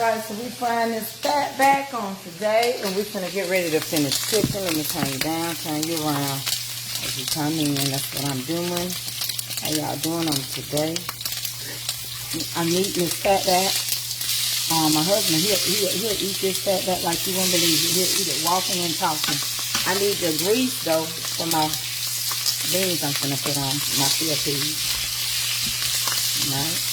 Alright, so we frying this fat back on today, and we're gonna get ready to finish cooking. Let me turn you down, turn you around as you come in. That's what I'm doing. How y'all doing on today? I'm eating this fat back. My husband, he'll eat this fat back like you won't believe it. He'll eat it walking and talking. I need the grease though for my beans I'm gonna put on my field peas. Alright.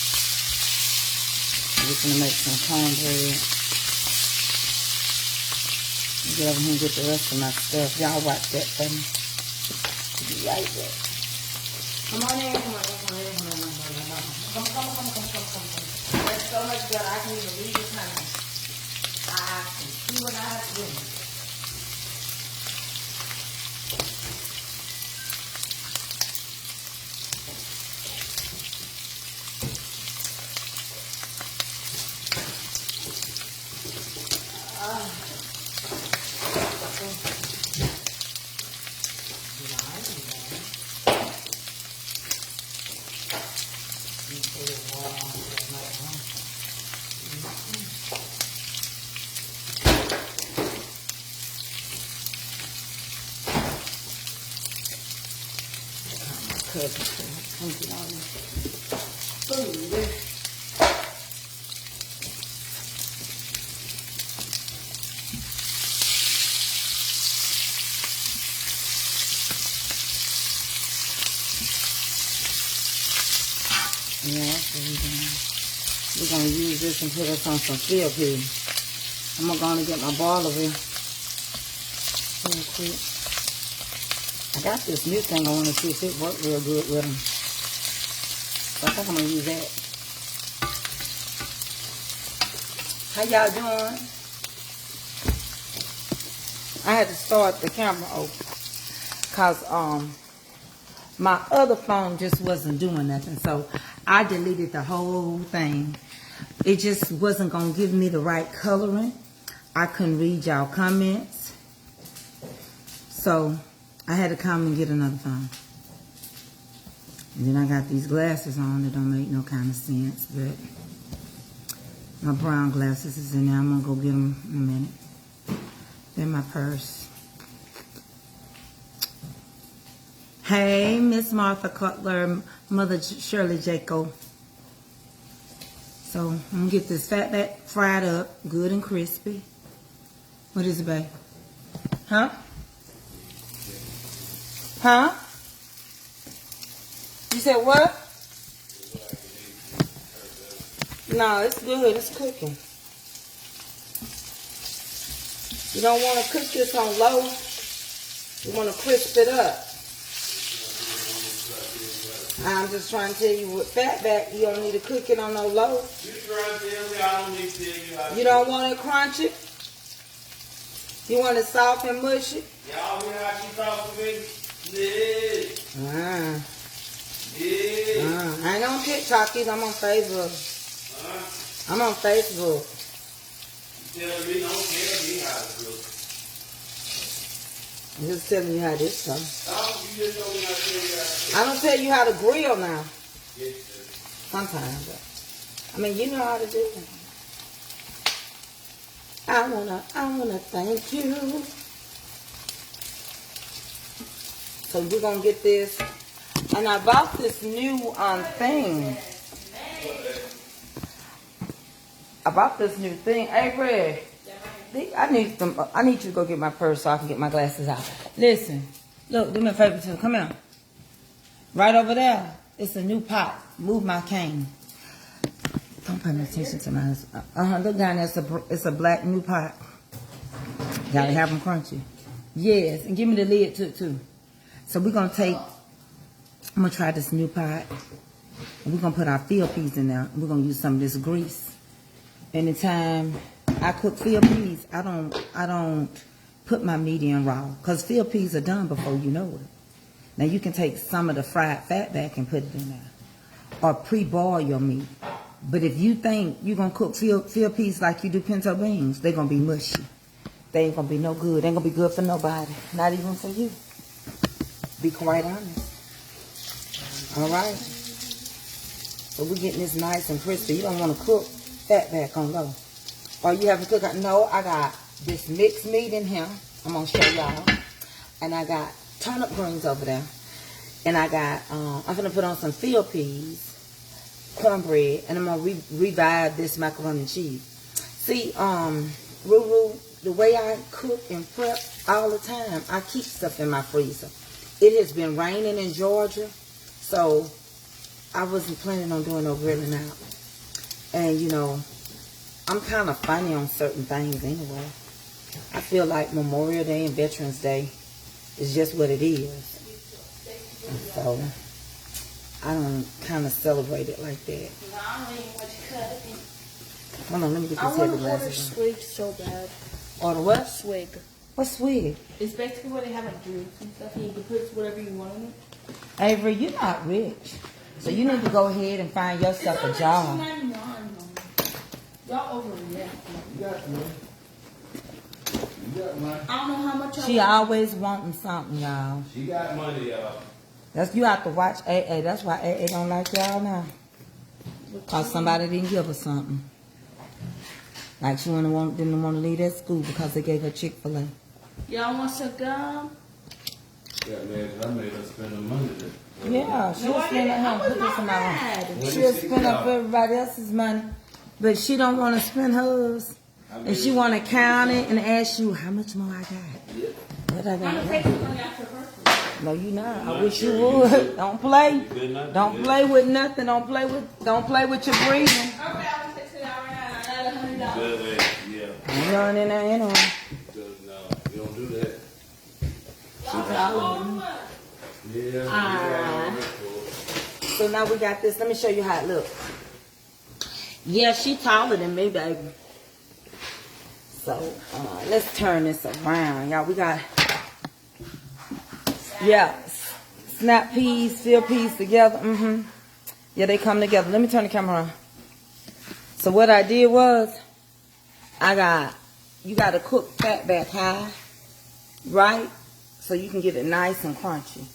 We're gonna make some cornbread. Get over here and get the rest of my stuff. Y'all watch that for me. Be right back. Come on in, come on in, come on in, come on in, come on. There's so much good. I can even read this honey. I can see what I have to do. We're going to use this and put us on some field peas. I'm going to get my boiler real quick. I got this new thing I want to see if it works real good with them. So I think I'm going to use that. How y'all doing? I had to start the camera open because my other phone just wasn't doing nothing. So I deleted the whole thing. It just wasn't going to give me the right coloring. I couldn't read y'all comments. So I had to come and get another phone. And then I got these glasses on that don't make no kind of sense. But my brown glasses is in there. I'm going to go get them in a minute. They're in my purse. Hey, Miss Martha Cutler, Mother Shirley Jacob. So I'm going to get this fat back fried up, good and crispy. What is it, babe? Huh? Huh? You said what? No, it's good. It's cooking. You don't want to cook this on low. You want to crisp it up. I'm just trying to tell you with fat back, you don't need to cook it on no low. You trying to tell me I don't need to tell you how to. You don't want it crunchy? You want it soft and mushy? Y'all hear how she talk to me? Yeah. I ain't on TikTok either. I'm on Facebook. I'm on Facebook. You tell me, don't tell me how to cook. I'm just telling you how this comes. You just told me how to tell you how to cook. I don't tell you how to grill now. Yes, sir. Sometimes. But, I mean, you know how to do it. I wanna thank you. So we're gonna get this. And I bought this new thing. I bought this new thing. Hey, Fred. I need you to go get my purse so I can get my glasses out. Listen. Look, do me a favor too. Come here. Right over there. It's a new pot. Move my cane. Don't pay no attention to my husband. Look down there. It's a black new pot. Gotta have them crunchy. Yes. And give me the lid too. So we're going to I'm going to try this new pot. And we're going to put our field peas in there. And we're going to use some of this grease. Anytime I cook field peas, I don't put my meat in raw. Because field peas are done before you know it. Now you can take some of the fried fat back and put it in there. Or pre-boil your meat. But if you think you're going to cook field peas like you do pinto beans, they're going to be mushy. They ain't going to be no good. They ain't going to be good for nobody. Not even for you. Be quite honest. All right. So we're getting this nice and crispy. You don't want to cook fat back on low. Or you have to cook out. No, I got this mixed meat in here. I'm going to show y'all. And I got turnip greens over there. And I got, I'm going to put on some field peas, cornbread, and I'm going to revive this macaroni and cheese. See, Ruru, the way I cook and prep all the time, I keep stuff in my freezer. It has been raining in Georgia, so I wasn't planning on doing no grilling out. And, you know, I'm kind of funny on certain things anyway. I feel like Memorial Day and Veterans Day is just what it is. And so, I don't kind of celebrate it like that. No, I don't even want to cut it. Hold on, let me get this I heavy want to order glasses on. swig so bad. Order what? Swig. What's swig? It's basically where they have like drinks and stuff, and you can put whatever you want in it. Avery, you're not rich. So you need to go ahead and find yourself a job. $2.99, Mom. Y'all overreact. You got money. You got money. I don't know how much She I want. always wanting something, y'all. She got money, y'all. That's you have to watch AA. That's why AA don't like y'all now. Cause somebody didn't give her something. Like she didn't want to leave that school because they gave her Chick-fil-A. Y'all want some gum? Yeah, man, I made her spend the money. Yeah, she'll No, I spend didn't. her I was put this not in my room. mad. She'll spend up everybody else's money, but she don't want to spend hers. And she want to count it and ask you how much more I got. What I I'm gonna got? take some money after her. No, you not. I wish you would. Don't play. Don't play with nothing. Don't play with your breathing. Okay, I'm gonna fix it out right now. I got $100. Good, yeah. You know in there anyway. Because, no, you don't do that. Yeah. So now we got this. Let me show you how it looks. Yeah, she taller than me, baby. So let's turn this around, y'all. We got snap peas, field peas together. Yeah, they come together. Let me turn the camera on. So what I did was, you got to cook fat back high, right? So you can get it nice and crunchy.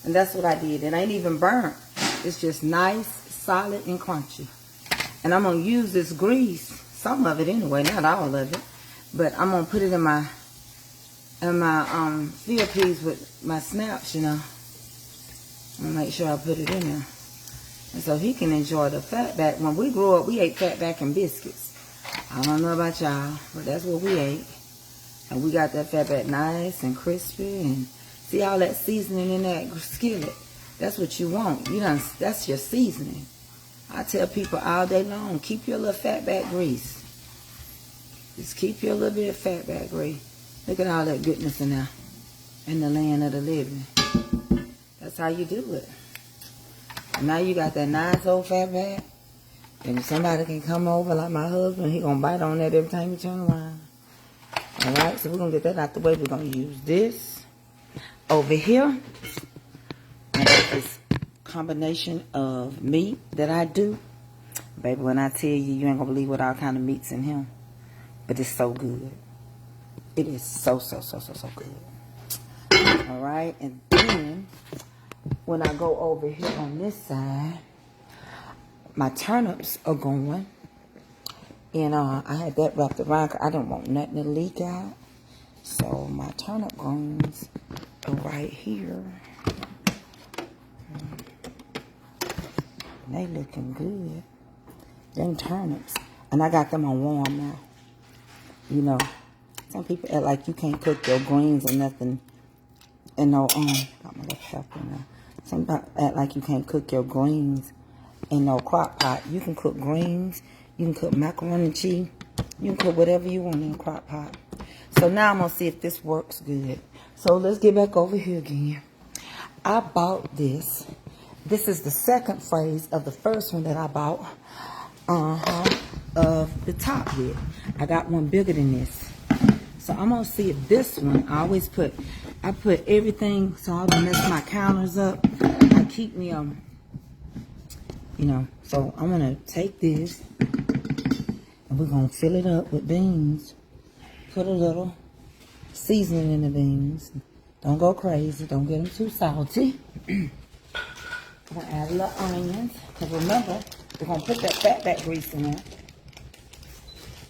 And that's what I did. It ain't even burnt. It's just nice, solid, and crunchy. And I'm going to use this grease, some of it anyway, not all of it. But I'm going to put it in my field peas with my snaps, you know. I'm going to make sure I put it in there. And so he can enjoy the fatback. When we grew up, we ate fatback and biscuits. I don't know about y'all, but that's what we ate. And we got that fatback nice and crispy. And see all that seasoning in that skillet? That's what you want. That's your seasoning. I tell people all day long, keep your little fatback grease. Just keep your little bit of fatback grease. Look at all that goodness in there. In the land of the living. That's how you do it. Now you got that nice old fatback. And if somebody can come over like my husband, he gonna bite on that every time you turn around. Alright, so we're gonna get that out the way. We're gonna use this over here. And this combination of meat that I do. Baby, when I tell you, you ain't gonna believe what all kind of meat's in here. But it's so good. It is so good. Alright, and then when I go over here on this side, my turnips are going. And I had that wrapped around because I didn't want nothing to leak out. So my turnip greens are right here. They looking good. Them turnips. And I got them on warm now. You know, some people act like you can't cook your greens or nothing. And no, got my little pepper now. Some people act like you can't cook your greens in no crock pot. You can cook greens. You can cook macaroni and cheese. You can cook whatever you want in a crock pot. So now I'm going to see if this works good. So let's get back over here again. I bought this. This is the second phase of the first one that I bought. Of the top bit. I got one bigger than this. So I'm going to see if this one, I put everything so I don't mess my counters up. I keep me, you know, so I'm going to take this and we're going to fill it up with beans. Put a little seasoning in the beans. Don't go crazy. Don't get them too salty. I'm going to add a little onions. Because remember, we're going to put that fatback grease in there.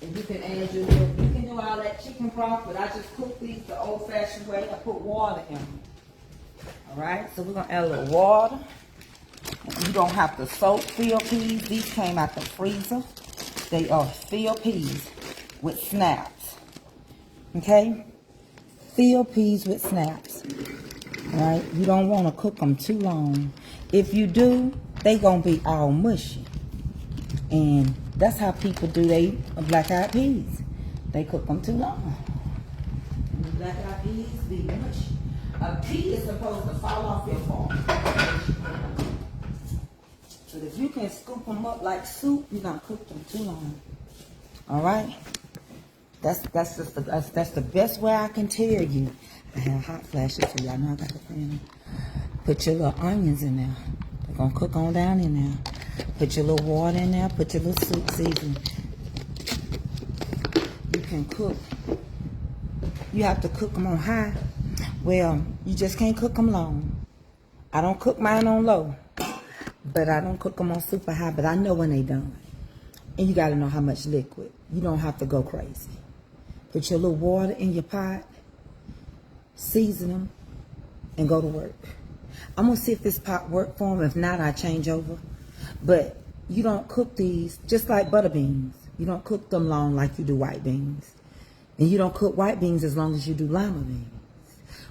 And you can add your little, you can do all that chicken broth, but I just cook these the old-fashioned way. I put water in them. All right, so we're gonna add a little water. You don't have to soak field peas. These came out the freezer. They are field peas with snaps. Okay? Field peas with snaps. All right? You don't want to cook them too long. If you do, they gonna be all mushy. And that's how people do they black-eyed peas. They cook them too long. And the black-eyed peas be mushy. A pea is supposed to fall off your fork. But if you can scoop them up like soup, you're not cook them too long. All right? That's the best way I can tell you. I have hot flashes, so y'all know I got the fan. Put your little onions in there. They're gonna cook on down in there. Put your little water in there. Put your little soup seasoning. You can cook. You have to cook them on high. Well, you just can't cook them long. I don't cook mine on low. But I don't cook them on super high. But I know when they done. And you got to know how much liquid. You don't have to go crazy. Put your little water in your pot. Season them. And go to work. I'm going to see if this pot work for them. If not, I change over. But you don't cook these just like butter beans. You don't cook them long like you do white beans. And you don't cook white beans as long as you do lima beans.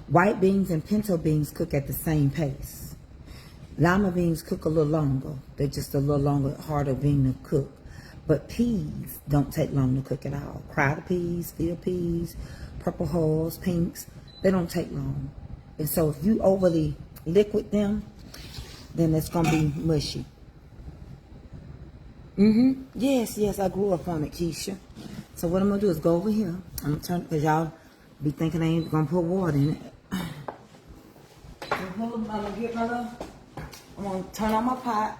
White beans and pinto beans cook at the same pace. Lima beans cook a little longer. They're just a little longer, harder bean to cook. But peas don't take long to cook at all. Cried peas, field peas, purple hulls, pinks, they don't take long. And so if you overly liquid them, then it's going to be mushy. Yes, I grew up on it, Keisha. So what I'm going to do is go over here. I'm going to turn, because y'all be thinking I ain't going to put water in it. I'm going to get my little, I'm going to turn on my pot.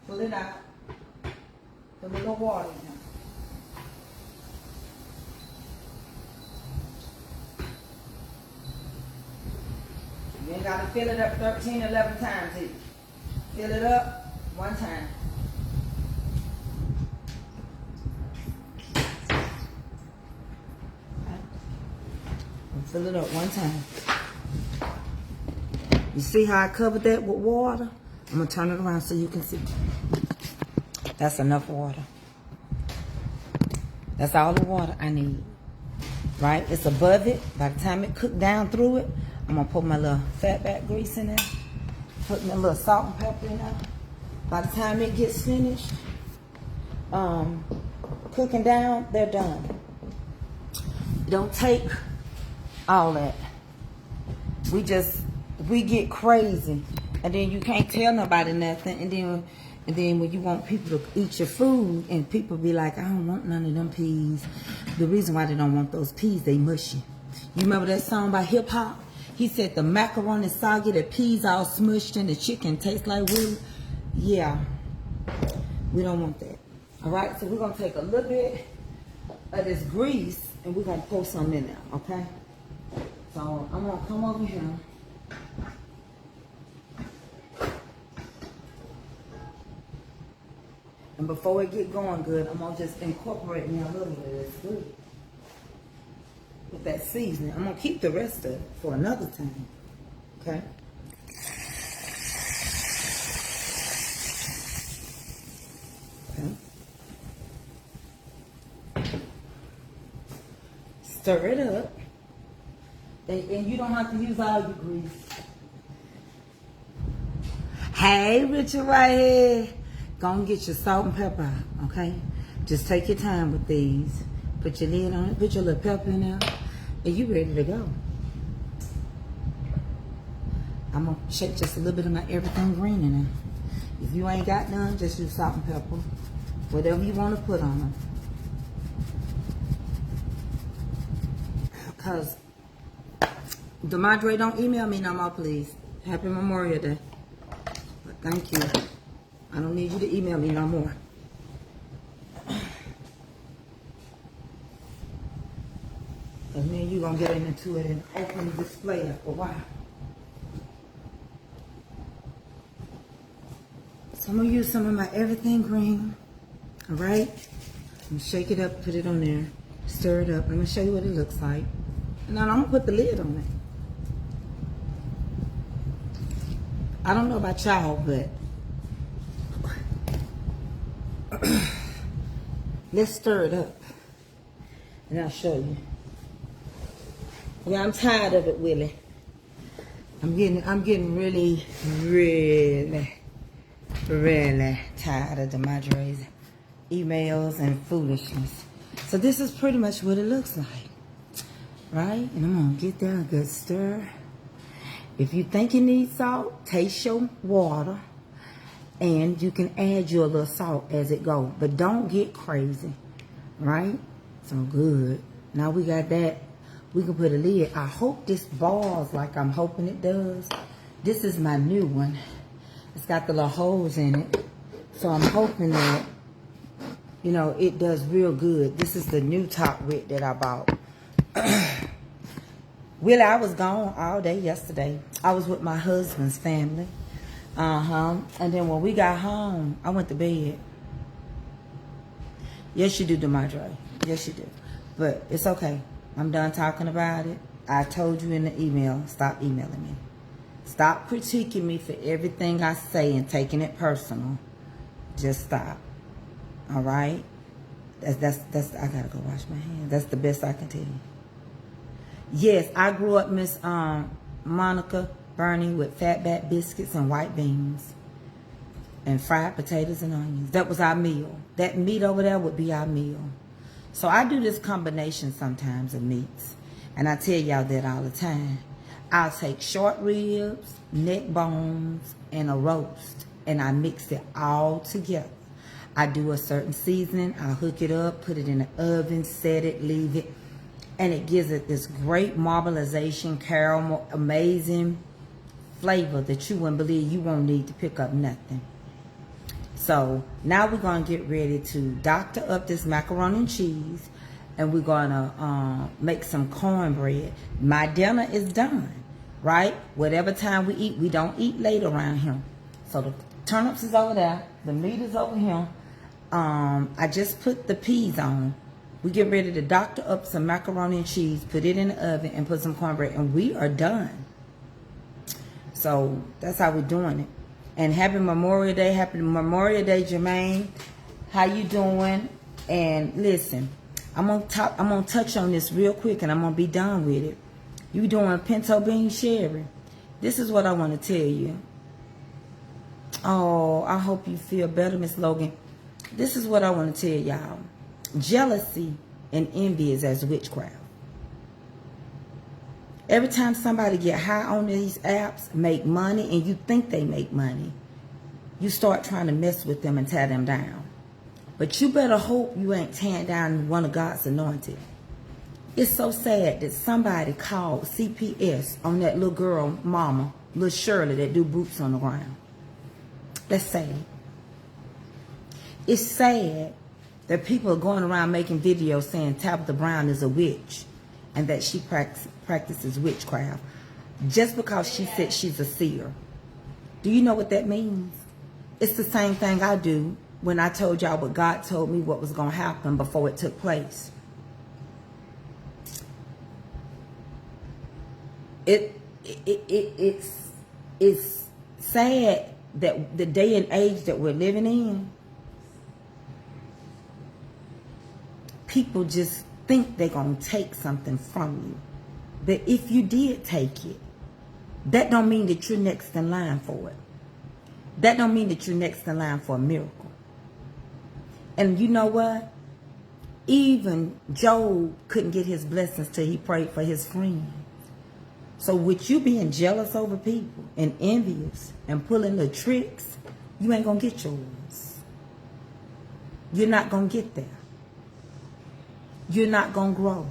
Pull it out. Put a little water in there. You ain't got to fill it up 13, 11 times either. Fill it up one time. Fill it up one time. You see how I covered that with water? I'm going to turn it around so you can see. That's enough water. That's all the water I need. Right? It's above it. By the time it cooked down through it, I'm going to put my little fatback grease in there. Put my little salt and pepper in there. By the time it gets finished cooking down, they're done. Don't take all that. We get crazy, and then you can't tell nobody nothing, and then when you want people to eat your food, and people be like, I don't want none of them peas. The reason why they don't want those peas, they mushy. You remember that song by Hip Hop? He said the macaroni soggy, the peas all smushed, and the chicken tastes like wood. Yeah, we don't want that. All right, so we're gonna take a little bit of this grease, and we're gonna pour some in there. Okay. So I'm gonna come over here. And before it get going good, I'm gonna just incorporate me a little bit of this food with that seasoning. I'm gonna keep the rest of it for another time. Okay. Okay. Stir it up. And you don't have to use all your grease. Hey, Richard Whitehead. Go and get your salt and pepper out, okay? Just take your time with these. Put your lid on it. Put your little pepper in there. And you ready to go. I'm going to shake just a little bit of my everything green in there. If you ain't got none, just use salt and pepper. Whatever you want to put on them. Because DeMondre, don't email me no more, please. Happy Memorial Day. But thank you. I don't need you to email me no more. Because me and you going to get into it and open the display after a while. So I'm going to use some of my everything green. All right? I'm gonna shake it up, put it on there, stir it up. I'm gonna show you what it looks like. And then I'm gonna put the lid on it. I don't know about y'all, but let's stir it up. And I'll show you. Yeah, I'm tired of it, Willie. I'm getting really tired of the Madre's emails and foolishness. So this is pretty much what it looks like. Right? And I'm gonna get that a good stir. If you think you need salt, taste your water. And you can add your little salt as it goes. But don't get crazy. Right? So good. Now we got that. We can put a lid. I hope this balls like I'm hoping it does. This is my new one. It's got the little holes in it. So I'm hoping that, you know, it does real good. This is the new top width that I bought. Willie, I was gone all day yesterday. I was with my husband's family. And then when we got home, I went to bed. Yes, you do, Demadre. Yes, you do. But it's okay. I'm done talking about it. I told you in the email, stop emailing me. Stop critiquing me for everything I say and taking it personal. Just stop. All right? That's I gotta go wash my hands. That's the best I can tell you. Yes, I grew up, Miss Monica Bernie, with fatback biscuits and white beans and fried potatoes and onions. That was our meal. That meat over there would be our meal. So I do this combination sometimes of meats. And I tell y'all that all the time. I'll take short ribs, neck bones, and a roast. And I mix it all together. I do a certain seasoning. I'll hook it up, put it in the oven, set it, leave it. And it gives it this great marbleization, caramel, amazing flavor that you wouldn't believe. You won't need to pick up nothing. So now we're going to get ready to doctor up this macaroni and cheese. And we're going to make some cornbread. My dinner is done, right? Whatever time we eat, we don't eat late around here. So the turnips is over there. The meat is over here. I just put the peas on. We get ready to doctor up some macaroni and cheese, put it in the oven, and put some cornbread. And we are done. So that's how we're doing it. And happy Memorial Day. Happy Memorial Day, Jermaine. How you doing? And listen, I'm gonna touch on this real quick and I'm gonna be done with it. You doing pinto bean sherry. This is what I want to tell you. Oh, I hope you feel better, Miss Logan. This is what I want to tell y'all. Jealousy and envy is as witchcraft. Every time somebody get high on these apps, make money, and you think they make money, you start trying to mess with them and tear them down. But you better hope you ain't tearing down one of God's anointed. It's so sad that somebody called CPS on that little girl, mama, little Shirley, that do boots on the ground. That's sad. It's sad that people are going around making videos saying Tabitha Brown is a witch and that she practices witchcraft just because she said she's a seer. Do you know what that means? It's the same thing I do when I told y'all what God told me what was going to happen before it took place. It's sad that the day and age that we're living in, people just think they're going to take something from you. But if you did take it, that don't mean that you're next in line for it. That don't mean that you're next in line for a miracle. And you know what? Even Job couldn't get his blessings till he prayed for his friends. So with you being jealous over people and envious and pulling the tricks, you ain't going to get yours. You're not going to get there. You're not going to grow.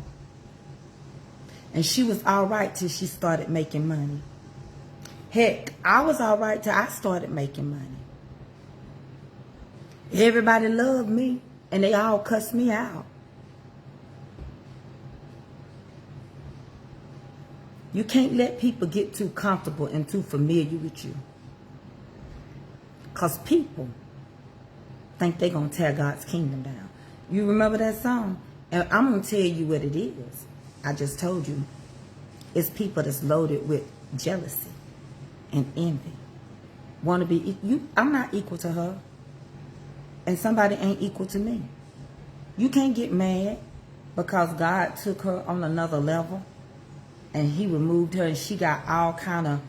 And she was all right till she started making money. Heck, I was all right till I started making money. Everybody loved me, and they all cussed me out. You can't let people get too comfortable and too familiar with you. Because people think they gonna tear God's kingdom down. You remember that song? And I'm gonna tell you what it is. I just told you. It's people that's loaded with jealousy and envy. Want to be you? I'm not equal to her, and somebody ain't equal to me. You can't get mad because God took her on another level, and He removed her, and she got all kind of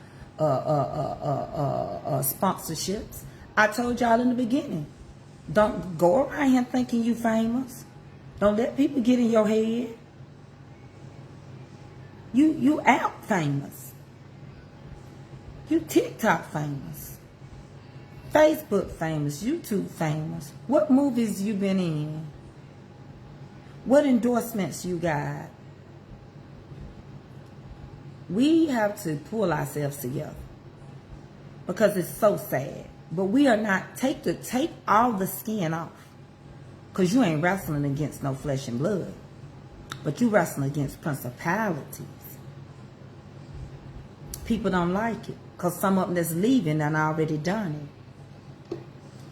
sponsorships. I told y'all in the beginning, don't go around here thinking you famous. Don't let people get in your head. You out famous. You TikTok famous. Facebook famous. YouTube famous. What movies you been in? What endorsements you got? We have to pull ourselves together because it's so sad. But we are not, take all the skin off, because you ain't wrestling against no flesh and blood, but you wrestling against principalities. People don't like it because some of them that's leaving done already done it.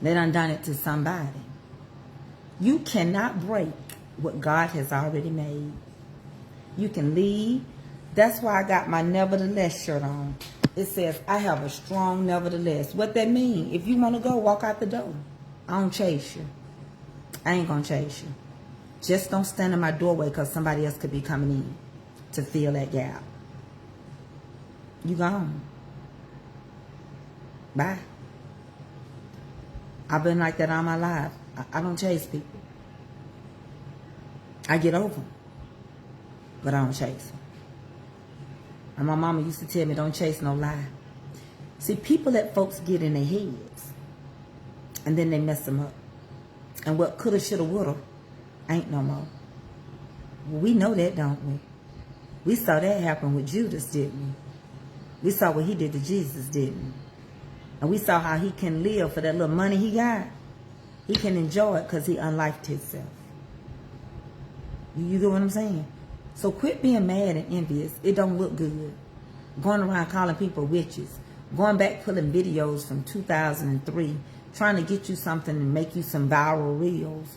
They done it to somebody. You cannot break what God has already made. You can leave. That's why I got my nevertheless shirt on. It says, I have a strong nevertheless. What that mean? If you want to go, walk out the door. I don't chase you. I ain't going to chase you. Just don't stand in my doorway because somebody else could be coming in to fill that gap. You gone. Bye. I've been like that all my life. I don't chase people. I get over them, but I don't chase them. And my mama used to tell me, don't chase no lie. See, people let folks get in their heads, and then they mess them up. And what coulda, shoulda, woulda ain't no more. We know that, don't we? We saw that happen with Judas, didn't we? We saw what he did to Jesus, didn't we? And we saw how he can live for that little money he got. He can enjoy it because he unlifed himself. You get what I'm saying? So quit being mad and envious. It don't look good. Going around calling people witches. Going back pulling videos from 2003. Trying to get you something and make you some viral reels.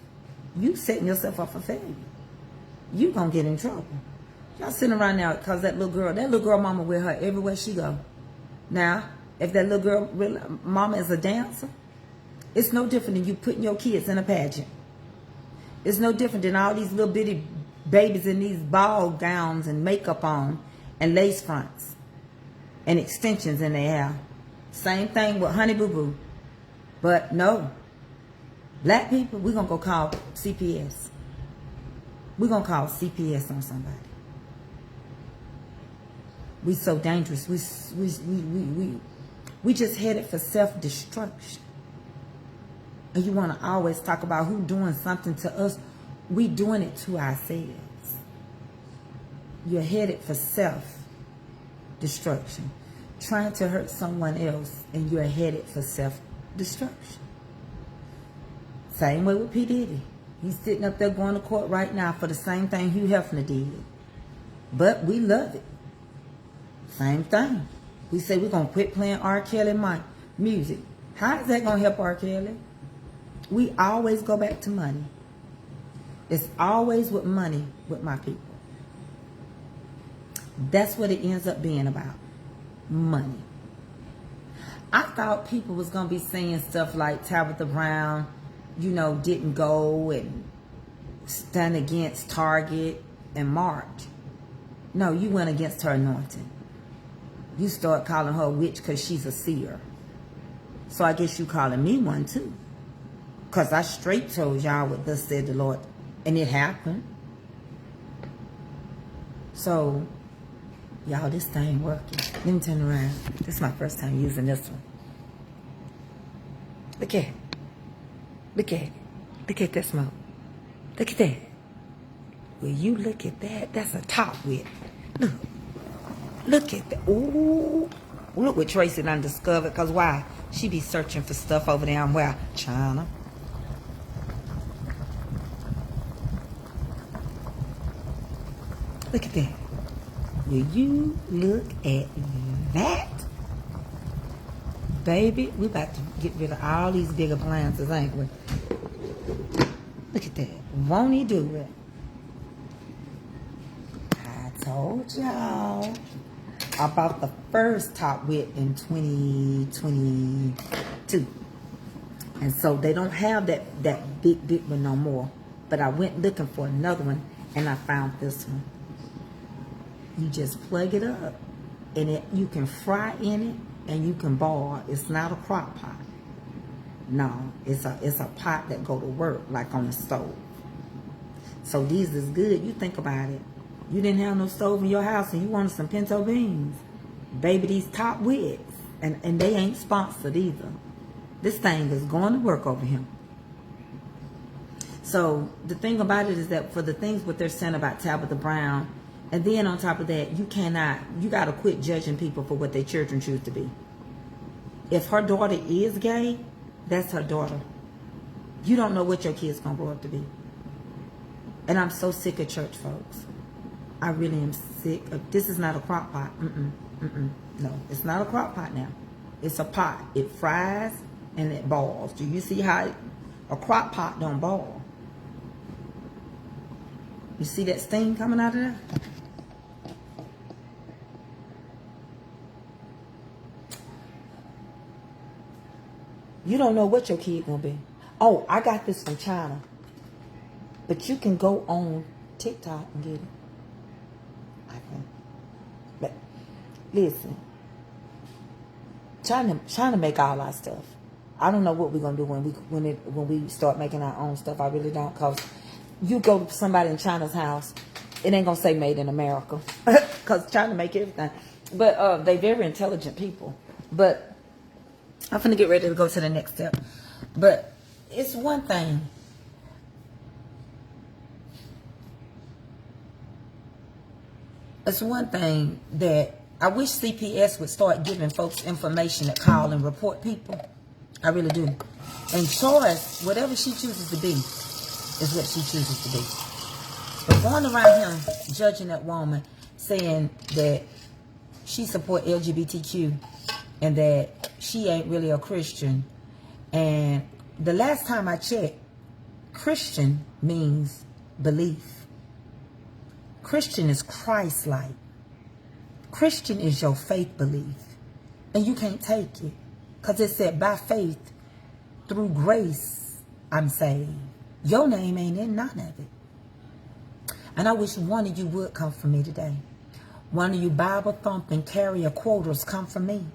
You setting yourself up for failure. You gonna get in trouble. Y'all sitting around now because that little girl mama with her everywhere she go. Now, if that little girl mama is a dancer, it's no different than you putting your kids in a pageant. It's no different than all these little bitty babies in these ball gowns and makeup on and lace fronts and extensions in their hair. Same thing with Honey Boo Boo. But no, black people, we're going to go call CPS. We're going to call CPS on somebody. We so dangerous. We just headed for self-destruction. And you want to always talk about who doing something to us. We doing it to ourselves. You're headed for self-destruction. Trying to hurt someone else, and you're headed for self-destruction. Same way with P. Diddy. He's sitting up there going to court right now for the same thing Hugh Hefner did. But we love it. Same thing. We say we're going to quit playing R. Kelly music. How is that going to help R. Kelly? We always go back to money. It's always with money with my people. That's what it ends up being about. Money. I thought people was going to be saying stuff like Tabitha Brown, you know, didn't go and stand against Target and march. No, you went against her anointing. You start calling her a witch because she's a seer. So I guess you calling me one too. Because I straight told y'all what thus said the Lord. And it happened. So, y'all, this thing working. Let me turn around. This is my first time using this one. Look at it. Look at it. Look at that smoke. Look at that. Will you look at that? That's a top whip. Look. Look at that. Ooh. Look what Tracy done discovered. Because why? She be searching for stuff over there in where? China. Look at that. Will you look at that? Baby, we about to get rid of all these big appliances, ain't we? Look at that. Won't he do it? I told y'all. I bought the first top width in 2022. And so they don't have that big one no more. But I went looking for another one and I found this one. You just plug it up and you can fry in it and you can boil. It's not a crock pot. No, it's a pot that go to work like on the stove. So these is good. You think about it. You didn't have no stove in your house and you wanted some pinto beans. Baby, these top widths. And they ain't sponsored either. This thing is going to work over here. So the thing about it is that for the things what they're saying about Tabitha Brown, and then on top of that, you got to quit judging people for what their children choose to be. If her daughter is gay, that's her daughter. You don't know what your kid's going to grow up to be. And I'm so sick of church folks. I really am sick of, this is not a crock pot. No, it's not a crock pot now. It's a pot. It fries and it boils. Do you see how a crock pot don't boil? You see that steam coming out of there? You don't know what your kid gonna be. Oh, I got this from China. But you can go on TikTok and get it. I can. But listen, China make all our stuff. I don't know what we're gonna do when we start making our own stuff. I really don't, cause you go to somebody in China's house, it ain't gonna say made in America, cause China make everything. But they very intelligent people. But I'm finna get ready to go to the next step. But it's one thing. It's one thing that I wish CPS would start giving folks information to call and report people. I really do. And Choice, whatever she chooses to be, is what she chooses to be. But going around here judging that woman, saying that she support LGBTQ and that she ain't really a Christian. And the last time I checked, Christian means belief. Christian is Christ-like. Christian is your faith belief. And you can't take it. Because it said, by faith, through grace, I'm saved. Your name ain't in none of it. And I wish one of you would come for me today. One of you Bible-thumping carrier quoters come for me.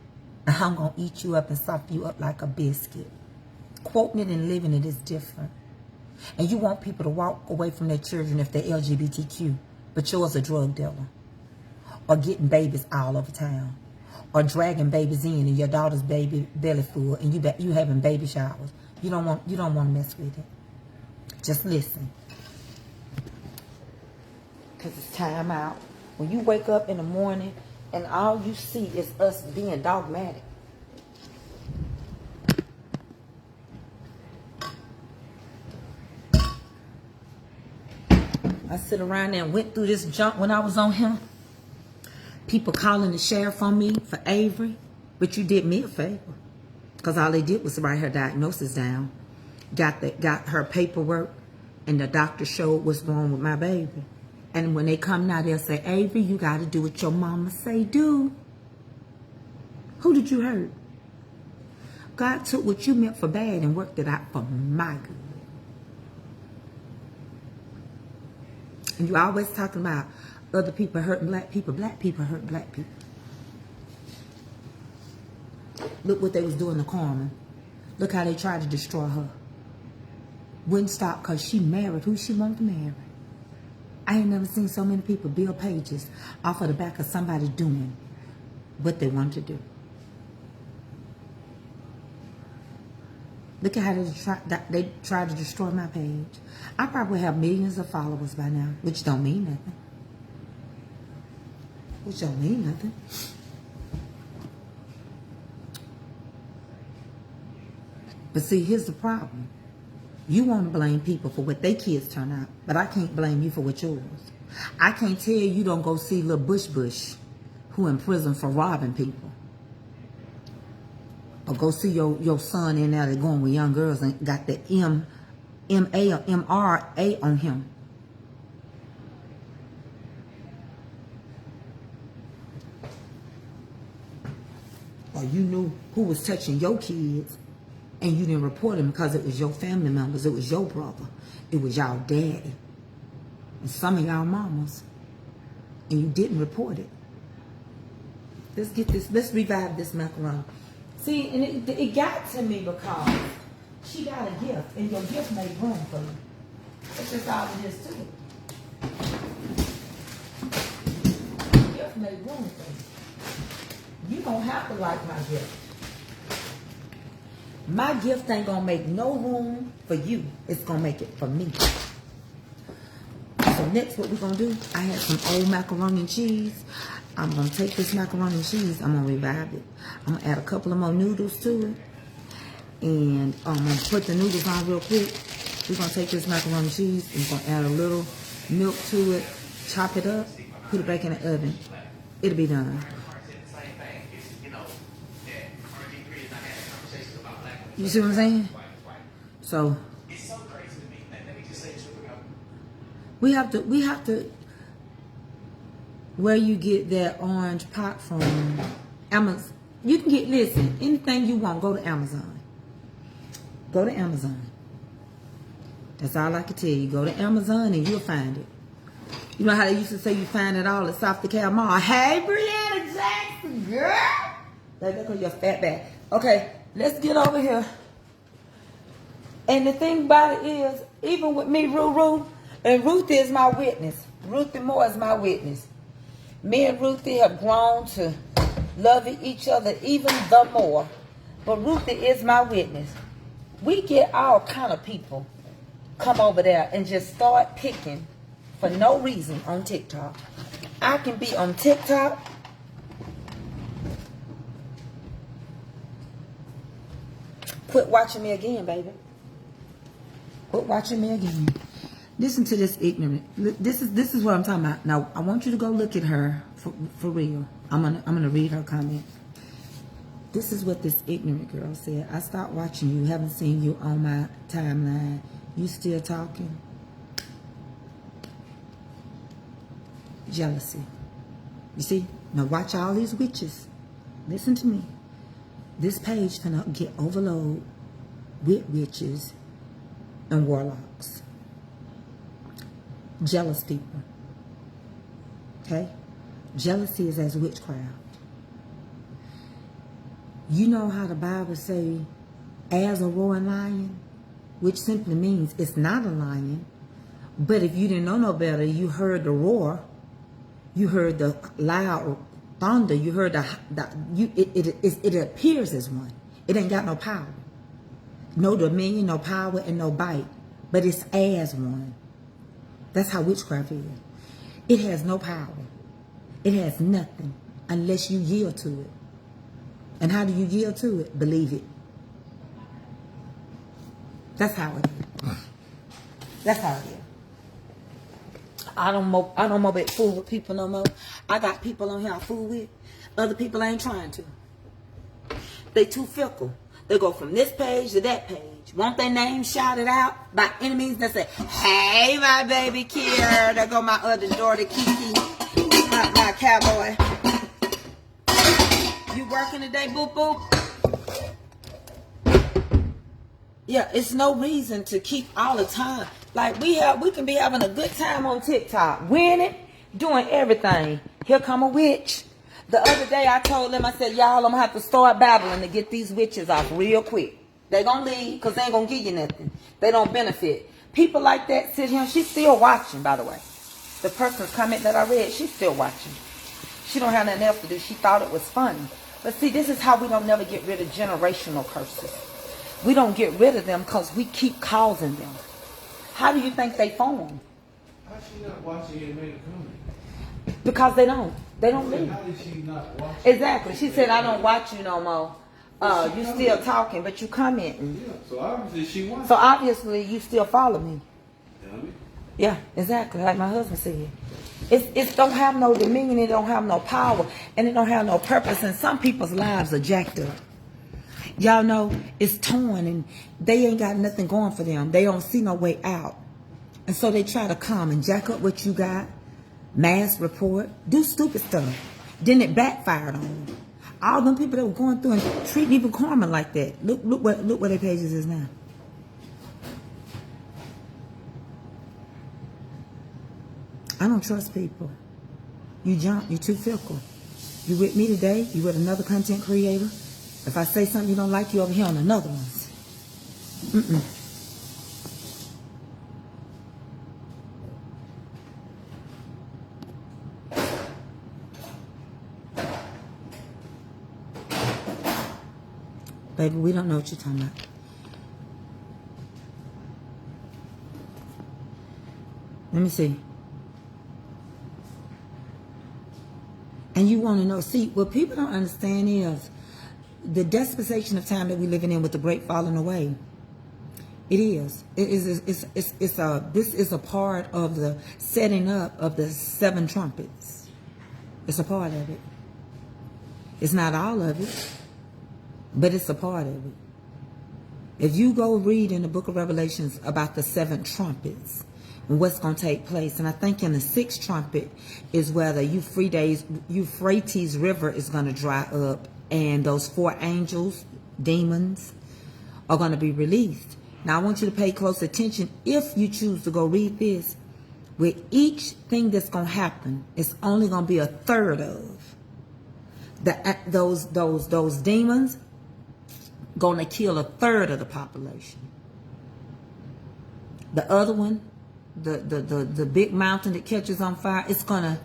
And I'm going to eat you up and sop you up like a biscuit. Quoting it and living it is different. And you want people to walk away from their children if they're LGBTQ. But yours a drug dealer. Or getting babies all over town. Or dragging babies in and your daughter's baby belly full and you having baby showers. You don't want to mess with it. Just listen. Because it's time out. When you wake up in the morning and all you see is us being dogmatic. I sit around there and went through this junk when I was on here. People calling the sheriff on me for Avery. But you did me a favor. Because all they did was write her diagnosis down. Got her paperwork. And the doctor showed what's wrong with my baby. And when they come now, they'll say, Avery, you got to do what your mama say do. Who did you hurt? God took what you meant for bad and worked it out for my good. And you always talking about other people hurting black people hurt black people. Look what they was doing to Carmen. Look how they tried to destroy her. Wouldn't stop because she married who she wanted to marry. I ain't never seen so many people build pages off of the back of somebody doing what they wanted to do. Look at how they tried to destroy my page. I probably have millions of followers by now, which don't mean nothing. Which don't mean nothing. But see, here's the problem. You want to blame people for what their kids turn out, but I can't blame you for what yours. I can't tell you don't go see little Bush who in prison for robbing people. Or go see your son in there that going with young girls and got the M M.A. or M.R.A. on him. Or you knew who was touching your kids and you didn't report him because it was your family members, it was your brother, it was y'all daddy, and some of y'all mamas, and you didn't report it. Let's get this, let's revive this macaroni. See, and it got to me because she got a gift, and your gift made room for you. That's just all it is too. Your gift made room for you. You don't have to like my gift. My gift ain't gonna make no room for you. It's gonna make it for me. So next, what we're gonna do? I had some old macaroni and cheese. I'm gonna take this macaroni and cheese. I'm gonna revive it. I'm gonna add a couple of more noodles to it, and I'm gonna put the noodles on real quick. We're gonna take this macaroni and cheese and we're gonna add a little milk to it, chop it up, put it back in the oven. It'll be done. You see what I'm saying? So we have to where you get that orange pot from Amazon. You can get, listen, anything you want, go to Amazon. Go to Amazon. That's all I can tell you. Go to Amazon and you'll find it. You know how they used to say you find it all at South DeKalb Mall. Hey, Brianna Jackson, girl. Like, look at your fat back. Okay, let's get over here. And the thing about it is, even with me, Ruru, and Ruthie is my witness. Ruthie Moore is my witness. Me and Ruthie have grown to love each other even the more. But Ruthie is my witness. We get all kind of people come over there and just start picking for no reason on TikTok. I can be on TikTok. Quit watching me again, baby. Quit watching me again. Listen to this ignorant. This is what I'm talking about. Now I want you to go look at her for real. I'm gonna read her comment. This is what this ignorant girl said. I stopped watching you. Haven't seen you on my timeline. You still talking? Jealousy. You see? Now watch all these witches. Listen to me. This page gonna get overloaded with witches and warlocks. Jealous people. Okay? Jealousy is as witchcraft. You know how the Bible say, as a roaring lion, which simply means it's not a lion, but if you didn't know no better, you heard the roar, you heard the loud thunder, you heard it appears as one. It ain't got no power, no dominion, no power, and no bite, but it's as one. That's how witchcraft is. It has no power. It has nothing unless you yield to it. And how do you yield to it? Believe it. That's how it is. That's how it is. I don't more bet fool with people no more. I got people on here I fool with. Other people ain't trying to. They too fickle. They go from this page to that page. Want their name shouted out by enemies that say, hey, my baby Kier. There go my other daughter, Kiki. My cowboy. You working today, boop, boop? Yeah, it's no reason to keep all the time. Like, we can be having a good time on TikTok. Winning, doing everything. Here come a witch. The other day I told them, I said, y'all, I'm going to have to start babbling to get these witches off real quick. They going to leave because they ain't going to give you nothing. They don't benefit. People like that sit here. She's still watching, by the way. The person's comment that I read, she's still watching. She don't have nothing else to do. She thought it was funny. But see, this is how we don't never get rid of generational curses. We don't get rid of them because we keep causing them. How do you think they form? How's she not watching it made a comment? Because they don't. They don't leave. How did she not watch it? Exactly. She said, I don't watch you no more. You still talking, but you commenting. Yeah, so obviously she wants So obviously you still follow me. Dummy. Yeah, exactly. Like my husband said. It don't have no dominion, it don't have no power, and it don't have no purpose. And some people's lives are jacked up. Y'all know it's torn and they ain't got nothing going for them. They don't see no way out. And so they try to come and jack up what you got, mass report, do stupid stuff. Then it backfired on them. All them people that were going through and treating even Carmen like that. Look where their pages is now. I don't trust people. You jump, you too fickle. You with me today, you with another content creator. If I say something you don't like, you over here on another one. Baby, we don't know what you're talking about. Let me see. And you want to know, see, what people don't understand is the dispensation of time that we're living in with the great falling away. It is. This is a part of the setting up of the 7 trumpets. It's a part of it. It's not all of it, but it's a part of it. If you go read in the book of Revelations about the 7 trumpets and what's going to take place, and I think in the 6th trumpet is where the Euphrates River is going to dry up, and those 4 angels, demons, are going to be released. Now, I want you to pay close attention. If you choose to go read this, with each thing that's going to happen, it's only going to be a third of those demons going to kill a third of the population. The other one, the big mountain that catches on fire, it's going to